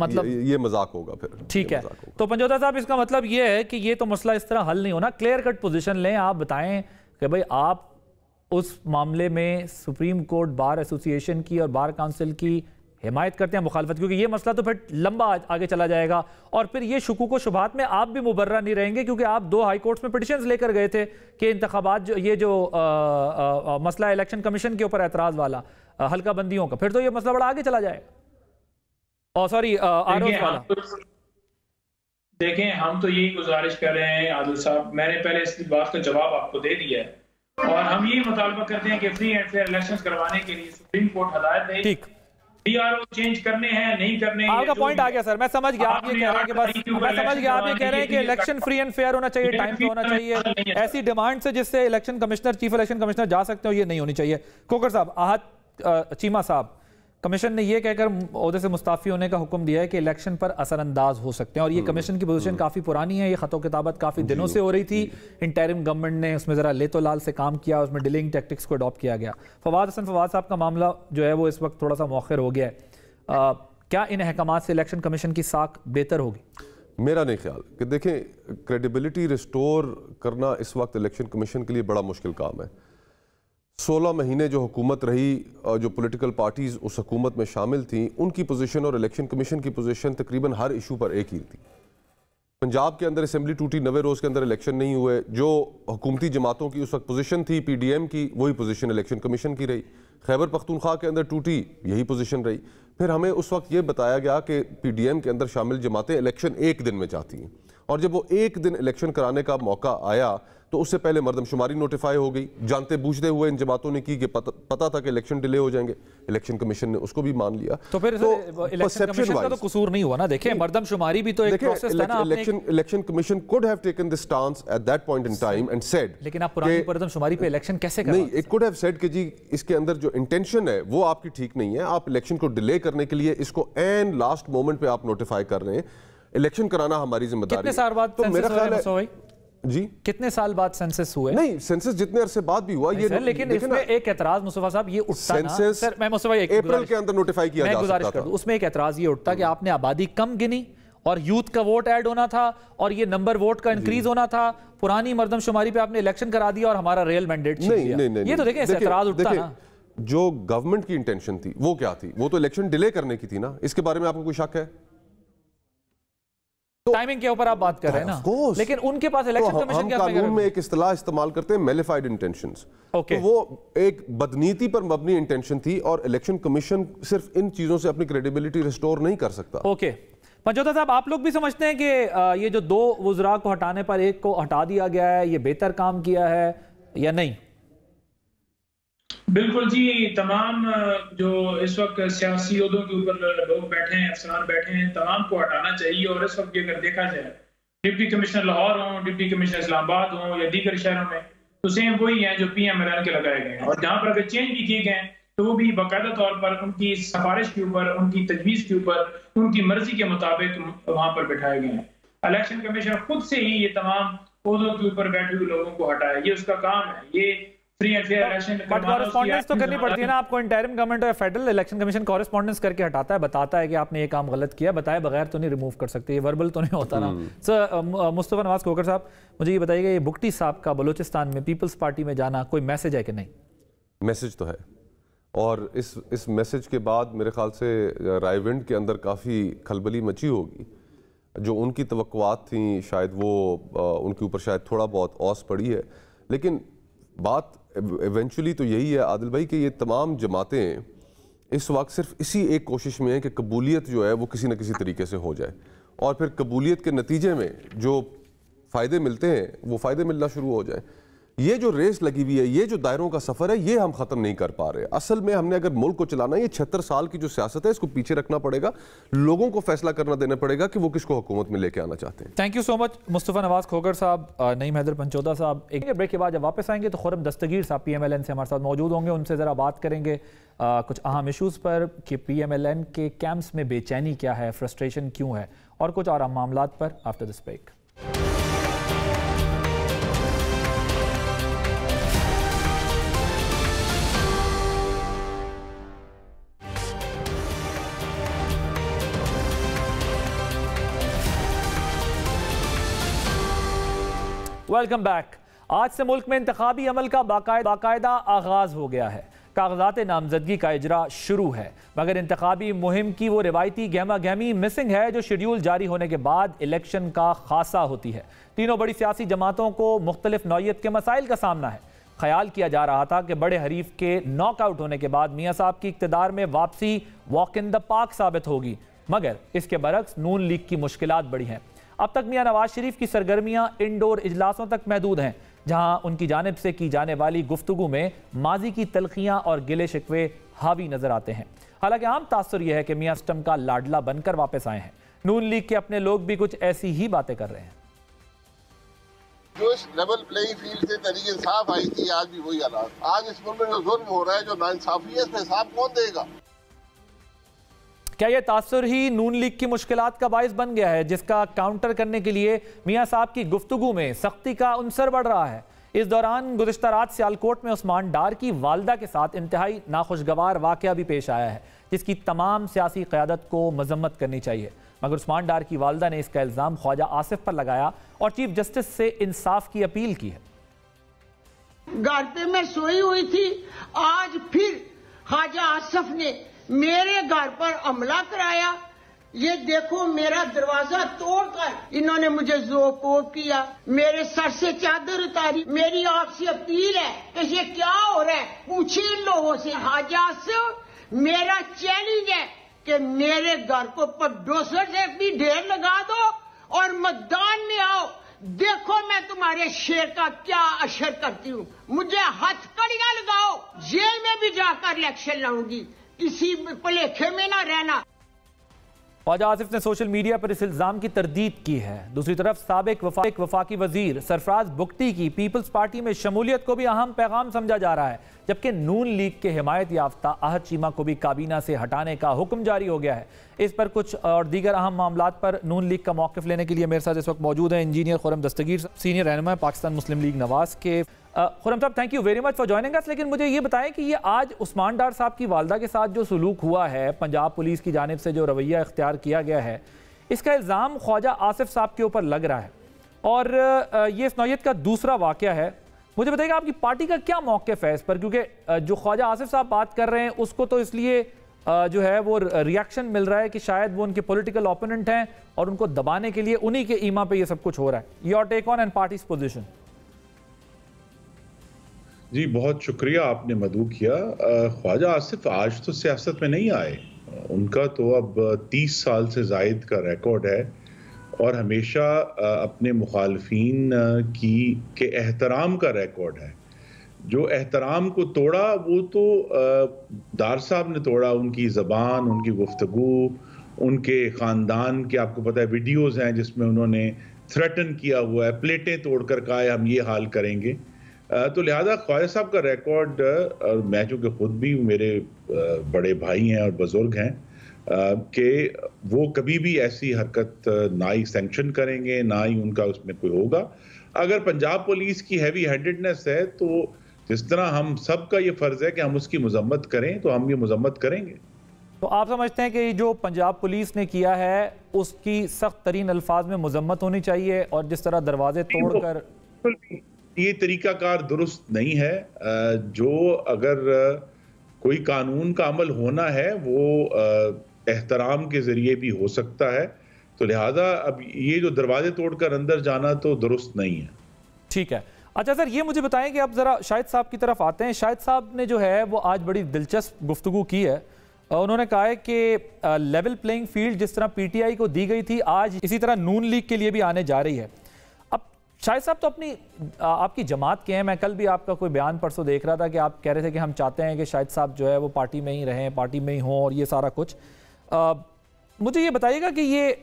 मतलब ये मजाक होगा फिर। ठीक है, तो पंचोता साहब इसका मतलब ये है कि ये तो मसला इस तरह हल नहीं होना। क्लियर कट पोजीशन लें, आप बताएं कि भाई आप उस मामले में सुप्रीम कोर्ट बार एसोसिएशन की और बार काउंसिल की हिमायत करते हैं, मुखालफत? क्योंकि ये मसला तो फिर लंबा आगे चला जाएगा और फिर ये शुकूक व शुबहात में आप भी मुबर्रा नहीं रहेंगे, क्योंकि आप 2 हाई कोर्ट्स में पिटिशंस लेकर गए थे कि इंतखाबात ये जो मसला इलेक्शन कमीशन के ऊपर एतराज़ वाला हल्का बंदियों का, फिर तो ये मसला बड़ा आगे चला जाएगा। और सॉरी आरोप वाला। देखें, हम तो यही गुजारिश कर रहे हैं आदिल साहब, मैंने पहले इस बात का जवाब आपको दे दिया है और हम यही मुतालबा करते हैं कि फ्री एंड फेयर इलेक्शंस करवाने के लिए सुप्रीम कोर्ट हदायत दे। ठीक, DRO चेंज करने हैं नहीं करने, आपका पॉइंट आ गया सर, मैं समझ गया। आप ये कह रहे हैं कि बस मैं समझ गया, आप ये कह रहे हैं कि इलेक्शन फ्री एंड फेयर होना चाहिए, टाइम पे होना चाहिए, ऐसी डिमांड से जिससे election commissioner, chief election commissioner जा सकते हो, ये नहीं होनी चाहिए। कोकर साहब, आहत चीमा साहब, कमीशन ने यह कहकर ओहदे से मुस्ताफी होने का हुक्म दिया है कि इलेक्शन पर असरअंदाज हो सकते हैं और ये कमीशन की पोजीशन काफ़ी पुरानी है, ये खतो किताबत काफ़ी दिनों से हो रही थी। इंटरिम गवर्नमेंट ने उसमें ज़रा लेतो लाल से काम किया, उसमें डिलेइंग टैक्टिक्स को अडॉप्ट किया गया। फवाद हसन फवाद साहब का मामला जो है वो इस वक्त थोड़ा सा मौखर हो गया है। क्या इन अहकामात से इलेक्शन कमीशन की साख बेहतर होगी? मेरा नहीं ख्याल कि देखें, क्रेडिबिलिटी रिस्टोर करना इस वक्त इलेक्शन कमीशन के लिए बड़ा मुश्किल काम है। 16 महीने जो हुकूमत रही, जो पॉलिटिकल पार्टीज उस हुकूमत में शामिल थी, उनकी पोजीशन और इलेक्शन कमीशन की पोजीशन तकरीबन हर इशू पर एक ही थी। पंजाब के अंदर असेंबली टूटी, 90 रोज़ के अंदर इलेक्शन नहीं हुए, जो हुकूमती जमातों की उस वक्त पोजीशन थी PDM की, वही पोजीशन इलेक्शन कमीशन की रही। खैबर पख्तूनख्वा के अंदर टूटी, यही पोजीशन रही। फिर हमें उस वक्त ये बताया गया कि PDM के अंदर शामिल जमातें इलेक्शन एक दिन में चाहती हैं और जब वो एक दिन इलेक्शन कराने का मौका आया तो उससे पहले मर्दमशुमारी नोटिफाई हो गई, जानते बूझते हुए इन जमातों ने की कि पता था कि इलेक्शन डिले हो जाएंगे, इलेक्शन कमीशन ने उसको भी मान लिया। तो फिर इलेक्शन कमीशन का तो कसूर नहीं हुआ ना। देखिए मर्दमशुमारी भी तो एक प्रोसेस था ना। Election commission could have taken this stance at that point in time and said, लेकिन आप पुरानी मर्दमशुमारी पे इलेक्शन कैसे करें? नहीं, इट कुड हैव सेड कि जी इसके अंदर जो इंटेंशन है वो आपकी ठीक नहीं है, आप इलेक्शन को डिले करने के लिए इसको एंड लास्ट मोमेंट पे आप नोटिफाई कर रहे हैं, इलेक्शन कराना हमारी जिम्मेदारी है। कितने साल बाद तो मेरा ख्याल है जी, कितने साल बाद सेंसस हुए? नहीं, सेंसस जितने अरसे बाद भी हुआ ये, लेकिन इसमें एक एतराज मुस्तफा साहब ये उठता ना सर, मैं मुस्तफा एक अप्रैल के अंदर नोटिफाई किया जा सकता था। उसमें एक एतराज ये उठता कि आपने आबादी कम गिनी और यूथ का वोट ऐड होना था और ये नंबर वोट का इंक्रीज होना था, पुरानी मर्दमशुमारी पे आपने इलेक्शन करा दिया और हमारा रियल मैंडेट छीन लिया। ये तो देखिए एतराज उठता ना। जो गवर्नमेंट की इंटेंशन थी वो क्या थी? वो तो इलेक्शन डिले करने की थी ना। इसके बारे में आपको कोई शक है? तो टाइमिंग के ऊपर आप बात कर रहे हैं ना, लेकिन उनके पास इलेक्शन कमीशन के कानून में एक इस्तेलाह इस्तेमाल करते हैं, मेलिफाइड इंटेंशंस। तो वो एक बदनीति पर मबनी इंटेंशन थी और इलेक्शन कमीशन सिर्फ इन चीजों से अपनी क्रेडिबिलिटी रिस्टोर नहीं कर सकता। ओके पंचोता साहब, आप लोग भी समझते हैं कि ये जो दो वुज़रा को हटाने पर एक को हटा दिया गया है, ये बेहतर काम किया है या नहीं? बिल्कुल जी, तमाम जो इस वक्त सियासी ओहदों के ऊपर लोग बैठे हैं, अफसरान बैठे हैं, तमाम को हटाना चाहिए। और इस वक्त अगर देखा जाए डिप्टी कमिश्नर लाहौर हो, डिप्टी कमिश्नर इस्लामाबाद हो या दीगर शहरों में, तो सेम वही हैं जो PMLN के लगाए गए हैं। और जहां पर अगर चेंज भी किए गए तो वो भी बाकायदा तौर पर उनकी सिफारिश के ऊपर, उनकी तजवीज़ के ऊपर, उनकी मर्जी के मुताबिक वहां पर बैठाए गए हैं। इलेक्शन कमीशन खुद से ही ये तमाम ओहदों के ऊपर बैठे हुए लोगों को हटाए, ये उसका काम है। ये free and fair election correspondence तो करनी पड़ती है ना आपको। इंटरिम गवर्नमेंट और फेडरल इलेक्शन कमीशन कॉरेस्पॉन्डेंस करके हटाता है, बताता है कि आपने ये काम गलत किया, बताए बगैर तो नहीं रिमूव कर सकते, ये वर्बल तो नहीं होता ना। सर मुस्तफा नवाज खोखर साहब, मुझे ये बताइएगा, ये भुट्टी साहब का बलूचिस्तान में पीपल्स पार्टी में जाना कोई मैसेज है कि नहीं? मैसेज तो है, और इस मैसेज के बाद मेरे ख्याल से रायविंड के अंदर काफ़ी खलबली मची होगी। जो उनकी तवक्कुआत थी शायद वो उनके ऊपर शायद थोड़ा बहुत औस पड़ी है, लेकिन बात इवेंचुअली तो यही है आदिल भाई कि ये तमाम जमातें इस वक्त सिर्फ इसी एक कोशिश में है कि कबूलियत जो है वो किसी न किसी तरीके से हो जाए, और फिर कबूलियत के नतीजे में जो फ़ायदे मिलते हैं वो फ़ायदे मिलना शुरू हो जाए। ये जो रेस लगी हुई है, ये जो दायरों का सफ़र है, ये हम ख़त्म नहीं कर पा रहे। असल में हमने अगर मुल्क को चलाना है, ये 76 साल की जो सियासत है इसको पीछे रखना पड़ेगा, लोगों को फैसला करना देना पड़ेगा कि वो किसको हुकूमत में लेके आना चाहते हैं। Thank you so much Mustafa Nawaz Khokhar साहब, नईम हैदर पंचोता साहब। एक ब्रेक के बाद जब वापस आएंगे तो खुरम दस्तगीर साहब PMLN से हमारे साथ मौजूद होंगे, उनसे ज़रा बात करेंगे कुछ अहम इशूज़ पर कि PMLN के कैंप्स में बेचैनी क्या है, फ्रस्ट्रेशन क्यों है, और कुछ और मामलात पर after this break. Welcome back. आज से मुल्क में इंतखाबी अमल का बाकायदा आगाज हो गया है। कागजात नामजदगी का इजरा शुरू है, मगर इंतखाबी मुहिम की वो रिवायती गहमा गहमी मिसिंग है जो शेड्यूल जारी होने के बाद इलेक्शन का खासा होती है। तीनों बड़ी सियासी जमातों को मुख्तलिफ नौइयत के मसाइल का सामना है। ख्याल किया जा रहा था कि बड़े हरीफ के नॉकआउट होने के बाद मियाँ साहब की इक़्तिदार में वापसी वॉक इन द पार्क साबित होगी, मगर इसके बरक्स नून लीग की मुश्किलात बढ़ी हैं। अब तक मियां नवाज शरीफ की सरगर्मियां इंडोर इजलासों तक महदूद हैं, जहां उनकी जानिब से की जाने वाली गुफ्तगू में माजी की तलखियां और गिले शिकवे हावी नजर आते हैं। हालांकि आम तासुर यह है कि मियां सिस्टम का लाडला बनकर वापस आए हैं। नून लीग के अपने लोग भी कुछ ऐसी ही बातें कर रहे हैं। जो इस लेवल प्लेइंग फील्ड से तहरीक इंसाफ आई थी, आज भी वही हालात। आज इस मुल्क में जो जुल्म हो रहा है, जो नाइंसाफी है, इसका हिसाब कौन देगा? क्या यह तासुर ही नून लीग की मुश्किलात का बाइस बन गया है, जिसका काउंटर करने के लिए मियां साहब की गुफ्तगू में सख्ती का अंसर बढ़ रहा है? इस दौरान गुज़िश्ता रात सियालकोट में उस्मान डार की वालदा के साथ इंतहाई नाखुशगवार वाक़या भी पेश आया है, जिसकी तमाम सियासी क़यादत को मजम्मत करनी चाहिए। मगर उस्मान डार की वालदा ने इसका इल्ज़ाम ख्वाजा आसिफ पर लगाया और चीफ जस्टिस से इंसाफ की अपील की है। घर पे मैं सोई हुई थी, आज फिर ख्वाजा आसिफ ने मेरे घर पर हमला कराया। ये देखो, मेरा दरवाजा तोड़कर इन्होंने मुझे जोर किया, मेरे सर से चादर उतारी। मेरी आपसे अपील है कि ये क्या हो रहा है, पूछिए इन लोगों से। ख्वाजा आसिफ, मेरा चैलेंज है कि मेरे घर को पडोसर से भी ढेर लगा दो और मतदान में आओ। देखो मैं तुम्हारे शेर का क्या असर करती हूँ। मुझे हथकड़ियां लगाओ, जेल में भी जाकर इलेक्शन लड़ूंगी, किसी भुलेखे में ना रहना। ख्वाजा आसिफ ने सोशल मीडिया पर इस इल्जाम की तरदीद की है। दूसरी तरफ साबिक वफाकी वजीर सरफराज बुगटी की पीपल्स पार्टी में शमूलियत को भी अहम पैगाम समझा जा रहा है, जबकि नून लीग के हिमायत याफ्ता अहद चीमा को भी काबीना से हटाने का हुक्म जारी हो गया है। इस पर कुछ और दीगर अहम मामलात पर नून लीग का मौक़िफ़ लेने के लिए मेरे साथ इस वक्त मौजूद है इंजीनियर खुर्रम दस्तगीर, सीनियर रहनुमा पाकिस्तान मुस्लिम लीग नवाज के। खुर्रम साहब, thank you very much for joining us. लेकिन मुझे ये बताएं कि ये आज उस्मान डार साहब की वालदा के साथ जो सलूक हुआ है, पंजाब पुलिस की जानिब से जो रवैया इख्तियार किया गया है, इसका इल्ज़ाम ख्वाजा आसिफ साहब के ऊपर लग रहा है और ये इस नौयत का दूसरा वाक़या है। मुझे बताइएगा आपकी पार्टी का क्या मौक़िफ़ है इस पर, क्योंकि जो ख्वाजा आसिफ साहब बात कर रहे हैं उसको तो इसलिए जो है वो रिएक्शन मिल रहा है कि शायद वो उनके पॉलिटिकल ओपोनेंट हैं और उनको दबाने के लिए उन्हीं के ईमा पे ये सब कुछ हो रहा है। Your take on and parties position. जी बहुत शुक्रिया आपने मदू किया। ख्वाजा आसिफ आज तो सियासत में नहीं आए, उनका तो अब 30 साल से जायद का रिकॉर्ड है और हमेशा अपने मुखालफीन के एहतराम का रिकॉर्ड है। जो एहतराम को तोड़ा वो तो डार साहब ने तोड़ा, उनकी ज़बान, उनकी गुफ्तगू, उनके ख़ानदान के आपको पता है वीडियोज़ हैं जिसमें उन्होंने थ्रेटन किया हुआ है, प्लेटें तोड़कर कहा है हम ये हाल करेंगे। तो लिहाजा ख्वाजा साहब का रिकॉर्ड, और मैं चूँकि खुद भी मेरे बड़े भाई हैं और बुजुर्ग हैं, कि वो कभी भी ऐसी हरकत ना ही सैंक्शन करेंगे, ना ही उनका उसमें कोई होगा। अगर पंजाब पुलिस की हैवी हैंडेडनेस है तो जिस तरह हम सब का ये फ़र्ज़ है कि हम उसकी मजम्मत करें, तो हम ये मजम्मत करेंगे। तो आप समझते हैं कि जो पंजाब पुलिस ने किया है उसकी सख्त तरीन अल्फाज में मजम्मत होनी चाहिए और जिस तरह दरवाजे तोड़कर ये तरीकाकार दुरुस्त नहीं है। जो अगर कोई कानून का अमल होना है वो एहतराम के जरिए भी हो सकता है, तो लिहाजा अब ये जो दरवाजे तोड़कर अंदर जाना तो दुरुस्त नहीं है। ठीक है। अच्छा सर, ये मुझे बताएं कि अब जरा शाहिद साहब की तरफ आते हैं। शाहिद साहब ने जो है वो आज बड़ी दिलचस्प गुफ्तगू की है। उन्होंने कहा है कि लेवल प्लेइंग फील्ड जिस तरह पीटीआई को दी गई थी आज इसी तरह नून लीग के लिए भी आने जा रही है। अब शाहिद साहब तो अपनी आपकी जमात के हैं, मैं कल भी आपका कोई बयान परसों देख रहा था कि आप कह रहे थे कि हम चाहते हैं कि शाहिद साहब जो है वो पार्टी में ही रहें, पार्टी में ही हों और ये सारा कुछ। मुझे ये बताइएगा कि ये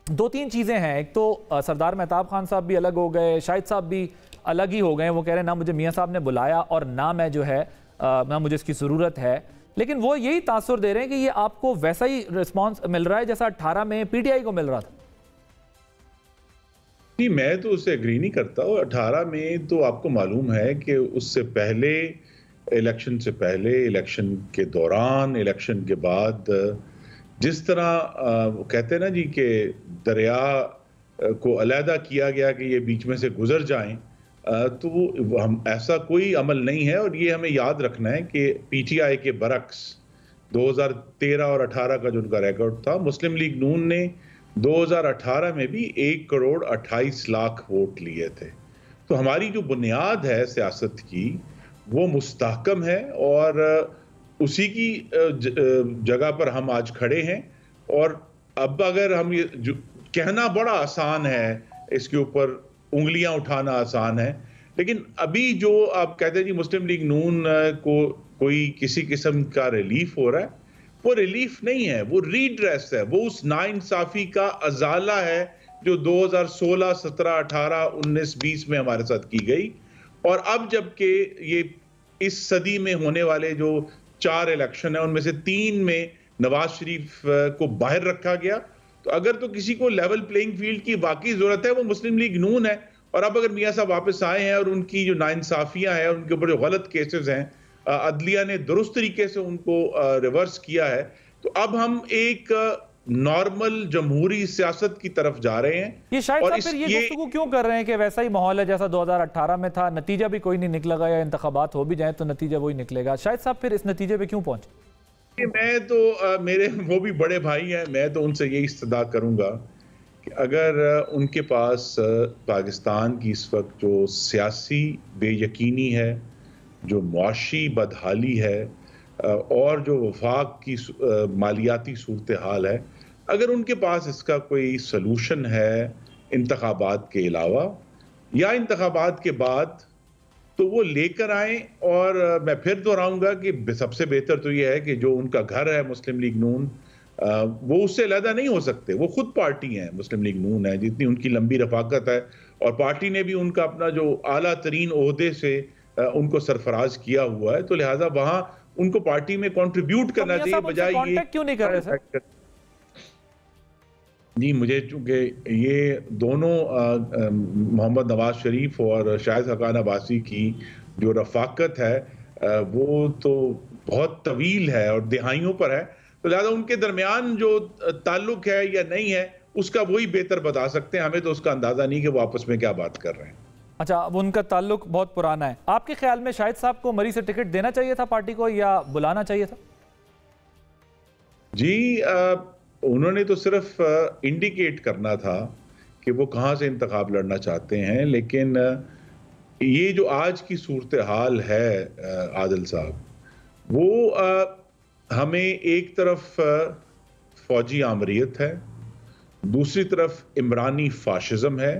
दो तीन चीज़ें हैं। एक तो सरदार मेहताब खान साहब भी अलग हो गए, शाहिद साहब भी अलग ही हो गए। वो कह रहे हैं ना मुझे मियाँ साहब ने बुलाया और ना मैं जो है ना मुझे इसकी ज़रूरत है, लेकिन वो यही तासुर दे रहे हैं कि ये आपको वैसा ही रिस्पांस मिल रहा है जैसा 18 में पीटीआई को मिल रहा था। नहीं, मैं तो उससे एग्री नहीं करता। और 18 में तो आपको मालूम है कि उससे पहले, इलेक्शन से पहले, इलेक्शन के दौरान, इलेक्शन के बाद जिस तरह कहते हैं ना जी कि दरिया को अलहदा किया गया कि ये बीच में से गुजर जाएं, तो हम ऐसा कोई अमल नहीं है। और ये हमें याद रखना है कि पीटीआई के बरक्स 2013 और 18 का जो उनका रिकॉर्ड था, मुस्लिम लीग नून ने 2018 में भी 1 करोड़ 28 लाख वोट लिए थे। तो हमारी जो बुनियाद है सियासत की वो मुस्तहकम है और उसी की जगह पर हम आज खड़े हैं। और अब अगर हम ये कहना बड़ा आसान है, इसके ऊपर उंगलियां उठाना आसान है, लेकिन अभी जो आप कहते हैं जी मुस्लिम लीग नून को कोई किसी किस्म का रिलीफ हो रहा है, वो रिलीफ नहीं है, वो रीड्रेस है। वो उस नाइंसाफी का अजाला है जो 2016, 17, 18, 19, 20 में हमारे साथ की गई। और अब जबकि ये इस सदी में होने वाले जो 4 इलेक्शन है उनमें से 3 में नवाज शरीफ को बाहर रखा गया, तो अगर तो किसी को लेवल प्लेइंग फील्ड की वाकई जरूरत है वो मुस्लिम लीग नून है। और अब अगर मियां साहब वापस आए हैं और उनकी जो नाइंसाफियां हैं, उनके ऊपर जो गलत केसेस हैं, अदलिया ने दुरुस्त तरीके से उनको रिवर्स किया है, तो अब हम एक नॉर्मल जमहूरी सियासत की तरफ जा रहे हैं। ये शायद फिर ये गुफ्तगू क्यों कर रहे हैं कि वैसा ही माहौल है जैसा 2018 में था, नतीजा भी कोई नहीं निकलेगा, या इंतखाबात हो भी जाए तो नतीजा वही निकलेगा। शायद साहब फिर इस नतीजे पे क्यों पहुंचे? मैं तो मेरे वो भी बड़े भाई हैं, मैं तो उनसे यही इस्तदा करूंगा कि अगर उनके पास पाकिस्तान की इस वक्त जो सियासी बेयकीनी है, जो मुआशी बदहाली है और जो वफाक की मालियाती सूरत हाल है, अगर उनके पास इसका कोई सलूशन है इंतखाबात के अलावा या इंतखाबात के बाद, तो वो लेकर आए। और मैं फिर दोहराऊंगा कि सबसे बेहतर तो ये है कि जो उनका घर है मुस्लिम लीग नून, वो उससे अलहदा नहीं हो सकते। वो खुद पार्टी है, मुस्लिम लीग नून है, जितनी उनकी लंबी रफाकत है, और पार्टी ने भी उनका अपना जो आला तरीन ओहदे से उनको सरफराज किया हुआ है, तो लिहाजा वहां उनको पार्टी में कंट्रीब्यूट करना चाहिए, बजाय ये क्यों नहीं कर रहे सर? जी, मुझे चूंकि ये दोनों मोहम्मद नवाज शरीफ और शाहिद हकान अब्बासी की जो रफाकत है वो तो बहुत तवील है और दिहाइयों पर है, तो लिहाजा उनके दरमियान जो ताल्लुक है या नहीं है उसका वही बेहतर बता सकते हैं। हमें तो उसका अंदाजा नहीं कि वो आपस में क्या बात कर रहे हैं। अच्छा, अब उनका ताल्लुक बहुत पुराना है। आपके ख्याल में शाहिद साहब को मरी से टिकट देना चाहिए था पार्टी को, या बुलाना चाहिए था? जी, उन्होंने तो सिर्फ इंडिकेट करना था कि वो कहाँ से इंतखाब लड़ना चाहते हैं, लेकिन ये जो आज की सूरत हाल है आदिल साहब, वो हमें एक तरफ फौजी आमरीत है, दूसरी तरफ इमरानी फाशिज्म है,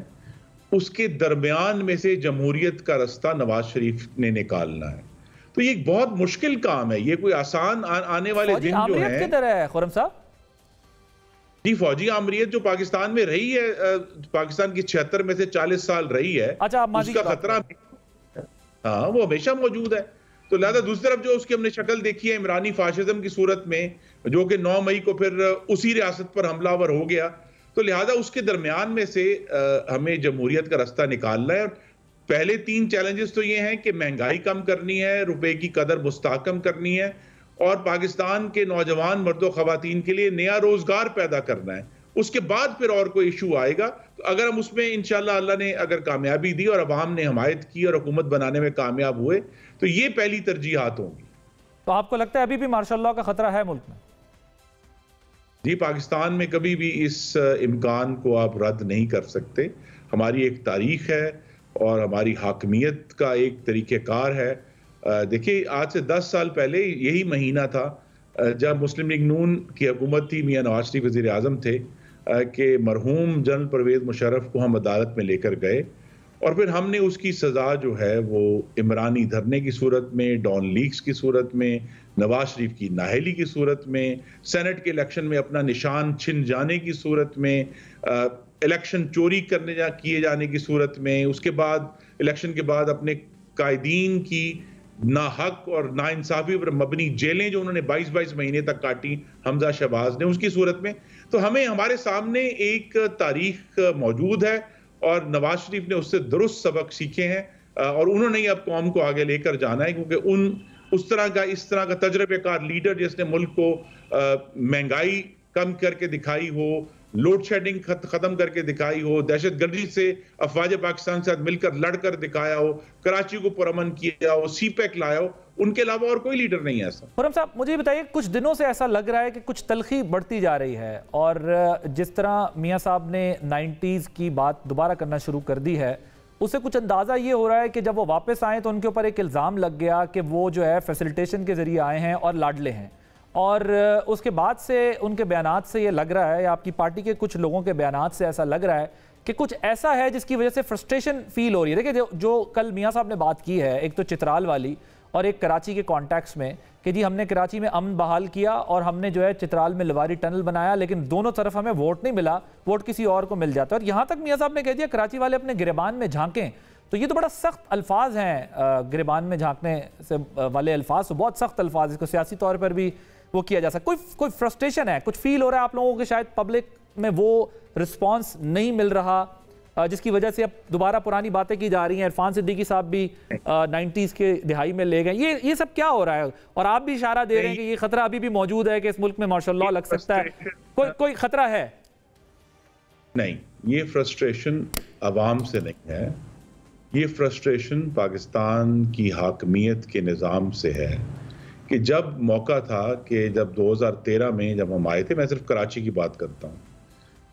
उसके दरमियान में से जमहूरियत का रास्ता नवाज शरीफ ने निकालना है। तो ये एक बहुत मुश्किल काम है, ये कोई आसान आने वाले दिन जो है। किधर है खुर्रम साहब? जी, फौजी आमरीत जो पाकिस्तान में रही है, पाकिस्तान की 76 में से 40 साल रही है, अच्छा, उसका खतरा, हाँ, वो हमेशा मौजूद है। तो लिहाजा दूसरी तरफ जो उसकी हमने शक्ल देखी है इमरानी फाशिज्म की सूरत में, जो कि 9 मई को फिर उसी रियासत पर हमलावर हो गया, तो लिहाजा उसके दरमियान में से हमें जमहूरियत का रास्ता निकालना है। पहले 3 चैलेंजेस तो ये हैं कि महंगाई कम करनी है, रुपए की कदर मुस्तहकम करनी है, और पाकिस्तान के नौजवान मर्दों खवातीन के लिए नया रोजगार पैदा करना है। उसके बाद फिर और कोई इशू आएगा, तो अगर हम उसमें इंशाल्लाह अल्लाह ने अगर कामयाबी दी और अवाम ने हमायत की और हुकूमत बनाने में कामयाब हुए, तो ये पहली तरजीहात होंगी। तो आपको लगता है अभी भी मार्शल लॉ का खतरा है मुल्क में? जी, पाकिस्तान में कभी भी इस इम्कान को आप रद्द नहीं कर सकते। हमारी एक तारीख है और हमारी हाकमियत का एक तरीक़ेकार है। देखिए, आज से 10 साल पहले यही महीना था जब मुस्लिम लीग नून की हुकूमत थी, मियां नवाज शरीफ वज़ीर आज़म थे, कि मरहूम जनरल परवेज़ मुशर्रफ को हम अदालत में लेकर गए, और फिर हमने उसकी सज़ा जो है वो इमरानी धरने की सूरत में, डॉन लीक्स की सूरत में, नवाज शरीफ की नाहली की सूरत में, सेनेट के इलेक्शन में अपना निशान छिन जाने की सूरत में, इलेक्शन चोरी किए जाने की सूरत में, उसके बाद इलेक्शन के बाद अपने कायदीन की नाहक और नाइंसाफी पर मबनी जेलें जो उन्होंने 22-22 महीने तक काटी हमजा शहबाज ने, उसकी सूरत में। तो हमें हमारे सामने एक तारीख मौजूद है और नवाज शरीफ ने उससे दुरुस्त सबक सीखे हैं, और उन्होंने ही अब कौम को आगे लेकर जाना है, क्योंकि इस तरह का तजर्बेकार लीडर जिसने मुल्क को महंगाई कम करके दिखाई हो, लोड शेडिंग खत्म करके दिखाई हो, दहशतगर्दी से अफवाज पाकिस्तान के साथ मिलकर लड़कर दिखाया हो, कराची को पुरअमन किया हो, सीपैक लाया हो, उनके अलावा और कोई लीडर नहीं है ऐसा। खुर्रम साहब, मुझे बताइए, कुछ दिनों से ऐसा लग रहा है कि कुछ तलखी बढ़ती जा रही है, और जिस तरह मियां साहब ने 90s की बात दोबारा करना शुरू कर दी है, उससे कुछ अंदाज़ा ये हो रहा है कि जब वो वापस आए तो उनके ऊपर एक इल्ज़ाम लग गया कि वो जो है फैसिलिटेशन के जरिए आए हैं और लाडले हैं, और उसके बाद से उनके बयानात से ये लग रहा है, या आपकी पार्टी के कुछ लोगों के बयानात से ऐसा लग रहा है कि कुछ ऐसा है जिसकी वजह से फ्रस्ट्रेशन फील हो रही है। देखिए, जो कल मियां साहब ने बात की है, एक तो चित्राल वाली और एक कराची के कॉन्टेक्स्ट में, कि जी हमने कराची में अमन बहाल किया और हमने जो है चित्राल में लवारी टनल बनाया, लेकिन दोनों तरफ हमें वोट नहीं मिला, वोट किसी और को मिल जाता है। और यहाँ तक मियां साहब ने कह दिया कराची वाले अपने गिरेबान में झांकें, तो ये तो बड़ा सख्त अल्फाज हैं, गिरेबान में झांकने से वाले अल्फाज तो बहुत सख्त अल्फाज, इसको सियासी तौर पर भी वो किया जा सकता। कोई फ्रस्ट्रेशन है, कुछ फील हो रहा है आप लोगों के, शायद पब्लिक में वो रिस्पांस नहीं मिल रहा, जिसकी वजह से अब दोबारा पुरानी बातें की जा रही हैं। इरफान सिद्दीकी साहब भी 90s के दिहाई में ले गए, ये सब क्या हो रहा है? और आप भी इशारा दे रहे हैं कि ये खतरा अभी भी मौजूद है कि इस मुल्क में मार्शल लॉ लग सकता है, कोई खतरा है? नहीं, ये फ्रस्ट्रेशन अवाम से नहीं है, ये फ्रस्ट्रेशन पाकिस्तान की हाकमियत के निज़ाम से है। कि जब मौका था कि जब 2013 में जब हम आए थे, मैं सिर्फ कराची की बात करता हूँ,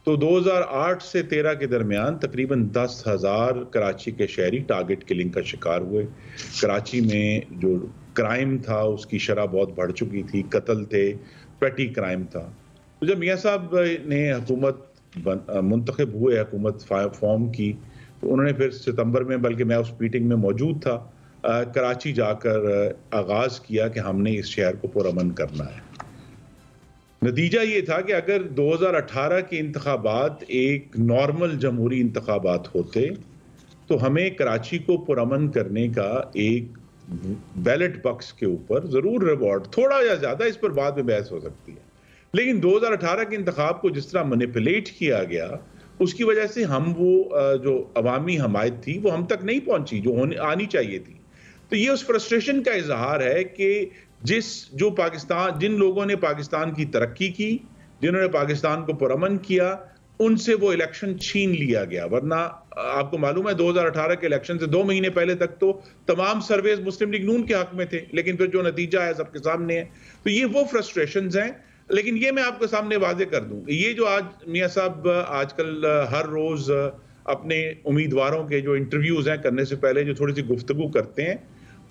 तो 2008 से 13 के दरमियान तकरीबन 10,000 कराची के शहरी टारगेट किलिंग का शिकार हुए। कराची में जो क्राइम था उसकी शरह बहुत बढ़ चुकी थी, कत्ल थे, पेटी क्राइम था। तो जब मियाँ साहब ने हुकूमत मुंतखब हुए, हुकूमत फॉर्म की, तो उन्होंने फिर सितंबर में, बल्कि मैं उस मीटिंग में मौजूद था, कराची जाकर आगाज़ किया कि हमने इस शहर को पुरअमन करना है। नतीजा ये था कि अगर 2018 के इंतखाबात एक नॉर्मल जमहूरी इंतखाबात होते तो हमें कराची को पुरअमन करने का एक बैलेट बॉक्स के ऊपर ज़रूर रिवॉर्ड, थोड़ा या ज़्यादा इस पर बाद में बहस हो सकती है, लेकिन 2018 के इंतखाब को जिस तरह मैनिपुलेट किया गया उसकी वजह से हम वो जो अवामी हमायत थी वो हम तक नहीं पहुंची जो आनी चाहिए थी। तो ये उस फ्रस्ट्रेशन का इजहार है कि जिन लोगों ने पाकिस्तान की तरक्की की, जिन्होंने पाकिस्तान को पुरअमन किया, उनसे वो इलेक्शन छीन लिया गया। वरना आपको मालूम है 2018 के इलेक्शन से 2 महीने पहले तक तो तमाम सर्वेज मुस्लिम लीग नून के हक में थे, लेकिन फिर जो नतीजा है सबके सामने है। तो ये वो फ्रस्ट्रेशंस हैं। लेकिन ये मैं आपके सामने वाजे कर दूं, ये जो आज मियाँ साहब आजकल हर रोज अपने उम्मीदवारों के जो इंटरव्यूज हैं करने से पहले जो थोड़ी सी गुफ्तगू करते हैं,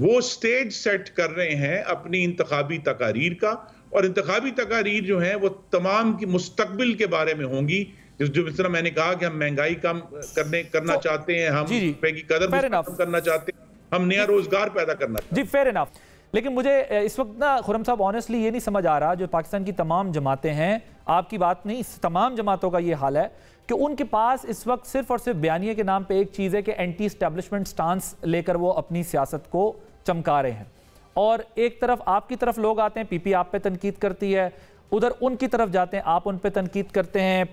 वो स्टेज सेट कर रहे हैं अपनी इंतखाबी तकारीर का, और इंतखाबी तकारीर जो है वो तमाम की मुस्तकबिल के बारे में होंगी। जो इस तरह मैंने कहा कि हम महंगाई कम करना चाहते हैं, हम रुपए की कदर कम करना चाहते हैं, हम नया रोजगार पैदा करना चाहते हैं। जी, फेयर इनफ। लेकिन मुझे इस वक्त ना खुर्रम साहब ऑनेस्टली ये नहीं समझ आ रहा, जो पाकिस्तान की तमाम जमातें हैं, आपकी बात नहीं, तमाम जमातों का ये हाल है कि उनके पास इस वक्त सिर्फ और सिर्फ बयानिए के नाम पे एक चीज़ है कि एंटी एस्टेब्लिशमेंट स्टांस लेकर वो अपनी सियासत को चमका रहे हैं। और एक तरफ आपकी तरफ लोग आते हैं, पीपी आप पे तनकीद करती है, उधर उनकी तरफ जाते हैं, आप उन पे तनकीद करते हैं।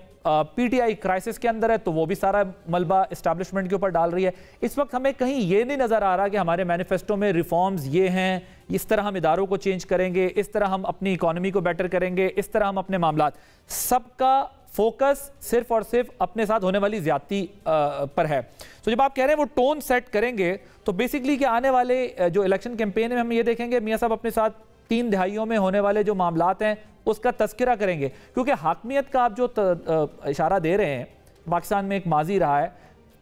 पीटीआई क्राइसिस के अंदर है तो वो भी सारा मलबा एस्टैब्लिशमेंट के ऊपर डाल रही है। इस वक्त हमें कहीं ये नहीं नज़र आ रहा कि हमारे मैनिफेस्टो में रिफॉर्म्स ये हैं, इस तरह हम इदारों को चेंज करेंगे, इस तरह हम अपनी इकोनॉमी को बेटर करेंगे, इस तरह हम अपने मामलात, सबका फोकस सिर्फ और सिर्फ अपने साथ होने वाली ज्यादती पर है। तो जब आप कह रहे हैं वो टोन सेट करेंगे, तो बेसिकली कि आने वाले जो इलेक्शन कैंपेन में हम ये देखेंगे मियाँ साहब अपने साथ 3 दहाइयों में होने वाले जो मामलात हैं उसका तस्करा करेंगे, क्योंकि हाकमियत का आप जो इशारा दे रहे हैं, पाकिस्तान में एक माजी रहा है,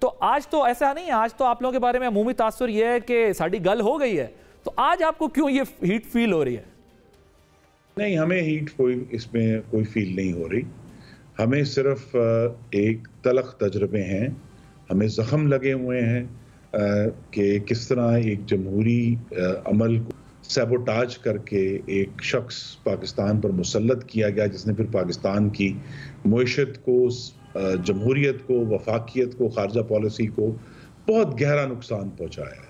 तो आज तो ऐसा नहीं है, आज तो आप लोगों के बारे में अमूमी तासुर ये है कि साड़ी गल हो गई है, तो आज आपको क्यों ये हीट फील हो रही है? नहीं, हमें हीट इसमें कोई फील नहीं हो रही। हमें सिर्फ एक तलख तजर्बे हैं, हमें जख्म लगे हुए हैं कि किस तरह एक जमहूरी अमल को सैबोटाज करके एक शख्स पाकिस्तान पर मुसल्लत किया गया, जिसने फिर पाकिस्तान की मुईशत को, जमहूरियत को, वफाकियत को, खारजा पॉलिसी को बहुत गहरा नुकसान पहुंचाया है।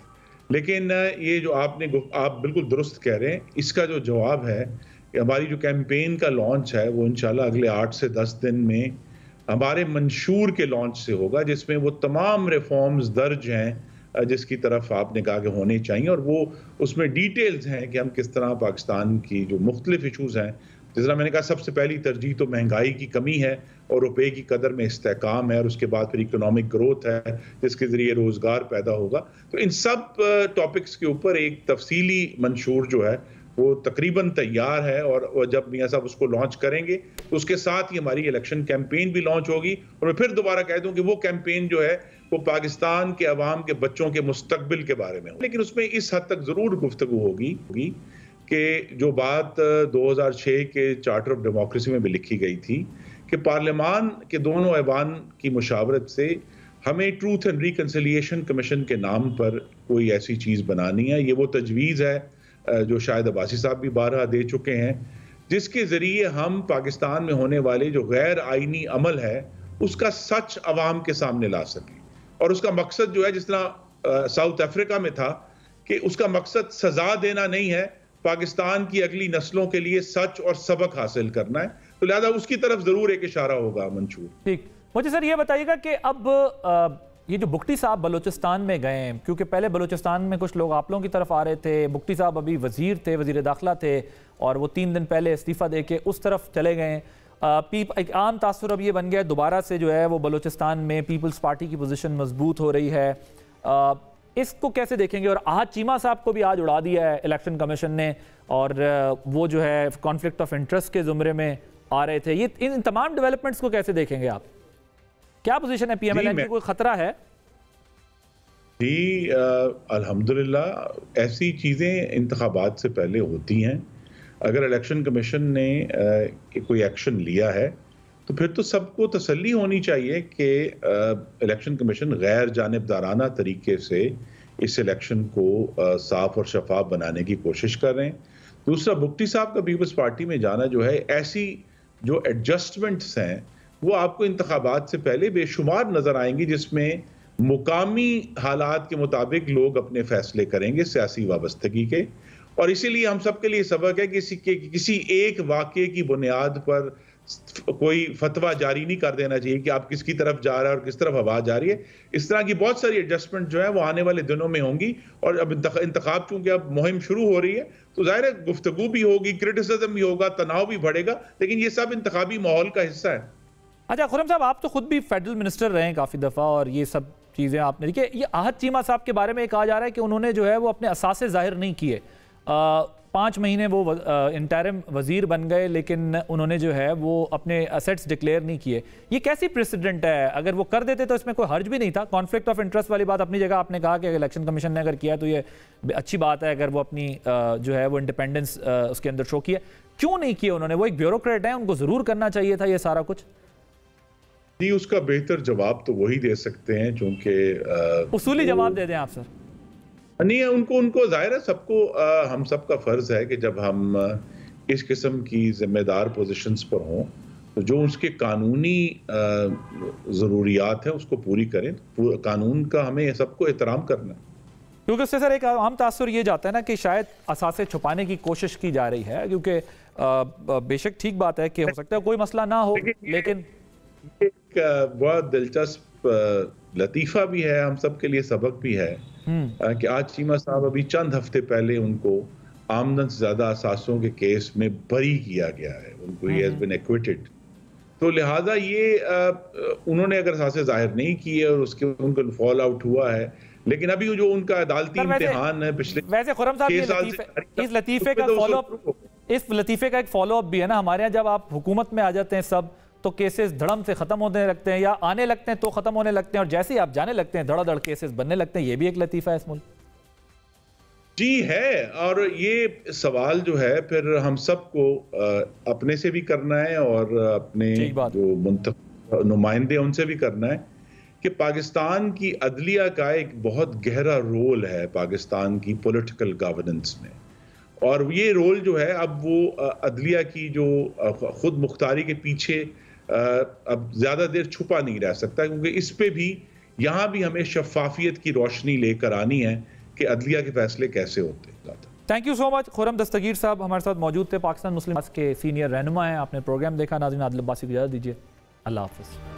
लेकिन ये जो आप बिल्कुल दुरुस्त कह रहे हैं, इसका जो जवाब है कि हमारी जो कैंपेन का लॉन्च है वो इंशाल्लाह अगले 8 से 10 दिन में हमारे मंशूर के लॉन्च से होगा, जिसमें वो तमाम रिफॉर्म्स दर्ज हैं जिसकी तरफ आपने कहा कि होने चाहिए, और वो उसमें डिटेल्स हैं कि हम किस तरह पाकिस्तान की जो मुख्तलिफ इशूज़ हैं, जिस तरह मैंने कहा सबसे पहली तरजीह तो महंगाई की कमी है और रुपए की कदर में इस्तेहकाम है, और उसके बाद फिर इकोनॉमिक ग्रोथ है जिसके ज़रिए रोज़गार पैदा होगा। तो इन सब टॉपिक्स के ऊपर एक तफसीली मंशूर जो है वो तकरीबन तैयार है, और जब मियाँ साहब उसको लॉन्च करेंगे तो उसके साथ ही हमारी इलेक्शन कैंपेन भी लॉन्च होगी। और मैं फिर दोबारा कह दूं कि वो कैंपेन जो है वो पाकिस्तान के अवाम के बच्चों के मुस्तकबिल के बारे में हो, लेकिन उसमें इस हद तक ज़रूर गुफ्तगू होगी कि जो बात 2006 के चार्टर ऑफ डेमोक्रेसी में भी लिखी गई थी कि पार्लियामान के दोनों ऐवान की मुशावरत से हमें ट्रूथ एंड रिकन्सिलिएशन कमीशन के नाम पर कोई ऐसी चीज़ बनानी है। ये वो तजवीज़ है जो शायद अब्बासी साहब भी बारहा दे चुके हैं, जिसके ज़रिए हम पाकिस्तान में होने वाले जो गैर आइनी अमल है उसका सच अवाम के सामने ला सकें। और उसका मकसद जो है, जिस तरह साउथ अफ्रीका में था कि उसका मकसद सजा देना नहीं है, पाकिस्तान की अगली नस्लों के लिए सच और सबक हासिल करना है, तो लिहाजा उसकी तरफ जरूर एक इशारा होगा मंशूर। ठीक, मुझे सर ये बताइएगा कि अब ये जो बुख्ती साहब बलूचिस्तान में गए हैं, क्योंकि पहले बलूचिस्तान में कुछ लोग आप लोगों की तरफ आ रहे थे, बुख्ती साहब अभी वजीर थे, वजीर दाखिला थे, और वो 3 दिन पहले इस्तीफा दे के उस तरफ चले गए। एक आम तासुर अब ये बन गया दोबारा से जो है वो बलूचिस्तान में पीपल्स पार्टी की पोजीशन मजबूत हो रही है, इसको कैसे देखेंगे? और आहद चीमा साहब को भी आज उड़ा दिया है इलेक्शन कमीशन ने, और वो जो है कॉन्फ्लिक्ट ऑफ इंटरेस्ट के जुमरे में आ रहे थे। ये इन तमाम डेवलपमेंट्स को कैसे देखेंगे आप? क्या पोजीशन है पीएमएलएन की? कोई खतरा है? जी, अल्हम्दुलिल्लाह ऐसी चीज़ें इंतखाबात से पहले होती हैं। अगर इलेक्शन कमीशन ने कोई एक्शन लिया है तो फिर तो सबको तसल्ली होनी चाहिए कि इलेक्शन कमीशन गैर जानिबदाराना तरीके से इस इलेक्शन को साफ और शफाफ बनाने की कोशिश कर रहे हैं। दूसरा, भुट्टी साहब का पीपल्स पार्टी में जाना जो है, ऐसी जो एडजस्टमेंट्स हैं वो आपको इंतखाबात से पहले बेशुमार नजर आएंगी, जिसमें मुकामी हालात के मुताबिक लोग अपने फैसले करेंगे सियासी वाबस्तगी के। और इसीलिए हम सब के लिए सबक है कि किसी एक वाक़े की बुनियाद पर कोई फतवा जारी नहीं कर देना चाहिए कि आप किसकी तरफ जा रहे हैं और किस तरफ आवाज जा रही है। इस तरह की बहुत सारी एडजस्टमेंट जो है वो आने वाले दिनों में होंगी। और अब इंतखाब चूंकि अब मुहिम शुरू हो रही है तो जाहिर है गुफ्तगू भी होगी, क्रिटिसिज्म भी होगा, तनाव भी बढ़ेगा, लेकिन ये सब इंतखाबी माहौल का हिस्सा है। अच्छा खुर्रम साहब, आप तो खुद भी फेडरल मिनिस्टर रहे हैं काफ़ी दफ़ा और ये सब चीज़ें आपने देखिए। ये आहत चीमा साहब के बारे में कहा जा रहा है कि उन्होंने जो है वो अपने असासे जाहिर नहीं किए। 5 महीने वो इंटरिम वजीर बन गए, लेकिन उन्होंने जो है वो अपने असेट्स डिक्लेयर नहीं किए। ये कैसी प्रेसिडेंट है? अगर वो कर देते तो इसमें कोई हर्ज भी नहीं था। कॉन्फ्लिक्ट ऑफ इंटरेस्ट वाली बात अपनी जगह, आपने कहा कि इलेक्शन कमीशन ने अगर किया तो ये अच्छी बात है, अगर वो अपनी जो है वो इंडिपेंडेंस उसके अंदर शो किया। क्यों नहीं किया उन्होंने? वो एक ब्यूरोक्रेट है, उनको ज़रूर करना चाहिए था ये सारा कुछ। नहीं, उसका बेहतर जवाब तो वही दे सकते हैं, क्योंकि उसूली जवाब दे दें आप सर। नहीं, उनको जाहिर है सबको हम सबका फर्ज है कि जब हम इस किस्म की जिम्मेदार पोजीशंस पर हों तो जो उसके कानूनी ज़रूरियात हैं उसको पूरी करें। कानून का हमें सबको एहतराम करना है। क्योंकि उससे सर एक आम तासुर ये जाता है ना कि शायद असासे छुपाने की कोशिश की जा रही है, क्योंकि बेशक ठीक बात है कि हो सकता है कोई मसला ना हो, लेकिन एक बहुत दिलचस्प लतीफ़ा भी है, हम सब के लिए सबक भी है कि आज चीमा साहब अभी चंद हफ्ते पहले उनको आमदन से ज्यादा असासों के केस में बरी किया गया है, उनको ही हैज बीन एक्विटेड। तो लिहाजा ये उन्होंने अगर असासे जाहिर नहीं किए और उसके उनको फॉल आउट हुआ है, लेकिन अभी जो उनका अदालती इम्तिहान है पिछले वैसे खुर्रम साहब इस लतीफे का एक फॉलो अप भी है ना हमारे यहाँ। जब आप हुकूमत में आ जाते हैं सब तो केसेस धड़म से खत्म होने लगते हैं, या आने लगते हैं तो खत्म होने लगते हैं, और जैसे ही आप जाने लगते हैं धड़ाधड़ केसेस बनने लगते हैं। ये भी एक लतीफा है इस मुल्क। जी है, और ये सवाल जो है फिर हम सबको अपने से भी करना है और अपने जो नुमाइंदे उनसे भी करना है कि पाकिस्तान की अदलिया का एक बहुत गहरा रोल है पाकिस्तान की पॉलिटिकल गवर्नेंस में। और ये रोल जो है अब वो अदलिया की जो खुद मुख्तारी के पीछे अब ज्यादा देर छुपा नहीं रह सकता, क्योंकि इस पे भी यहाँ भी हमें शफाफियत की रोशनी लेकर आनी है कि अदलिया के फैसले कैसे होते हैं। Thank you so much. Khurram Dastgir साहब हमारे साथ मौजूद थे, पाकिस्तान मुस्लिम के सीनियर रहनुमा हैं। आपने प्रोग्राम देखा। नाज़रीन, आदिल अब्बासी को इजाज़त दीजिए। अल्लाह हाफ़िज़।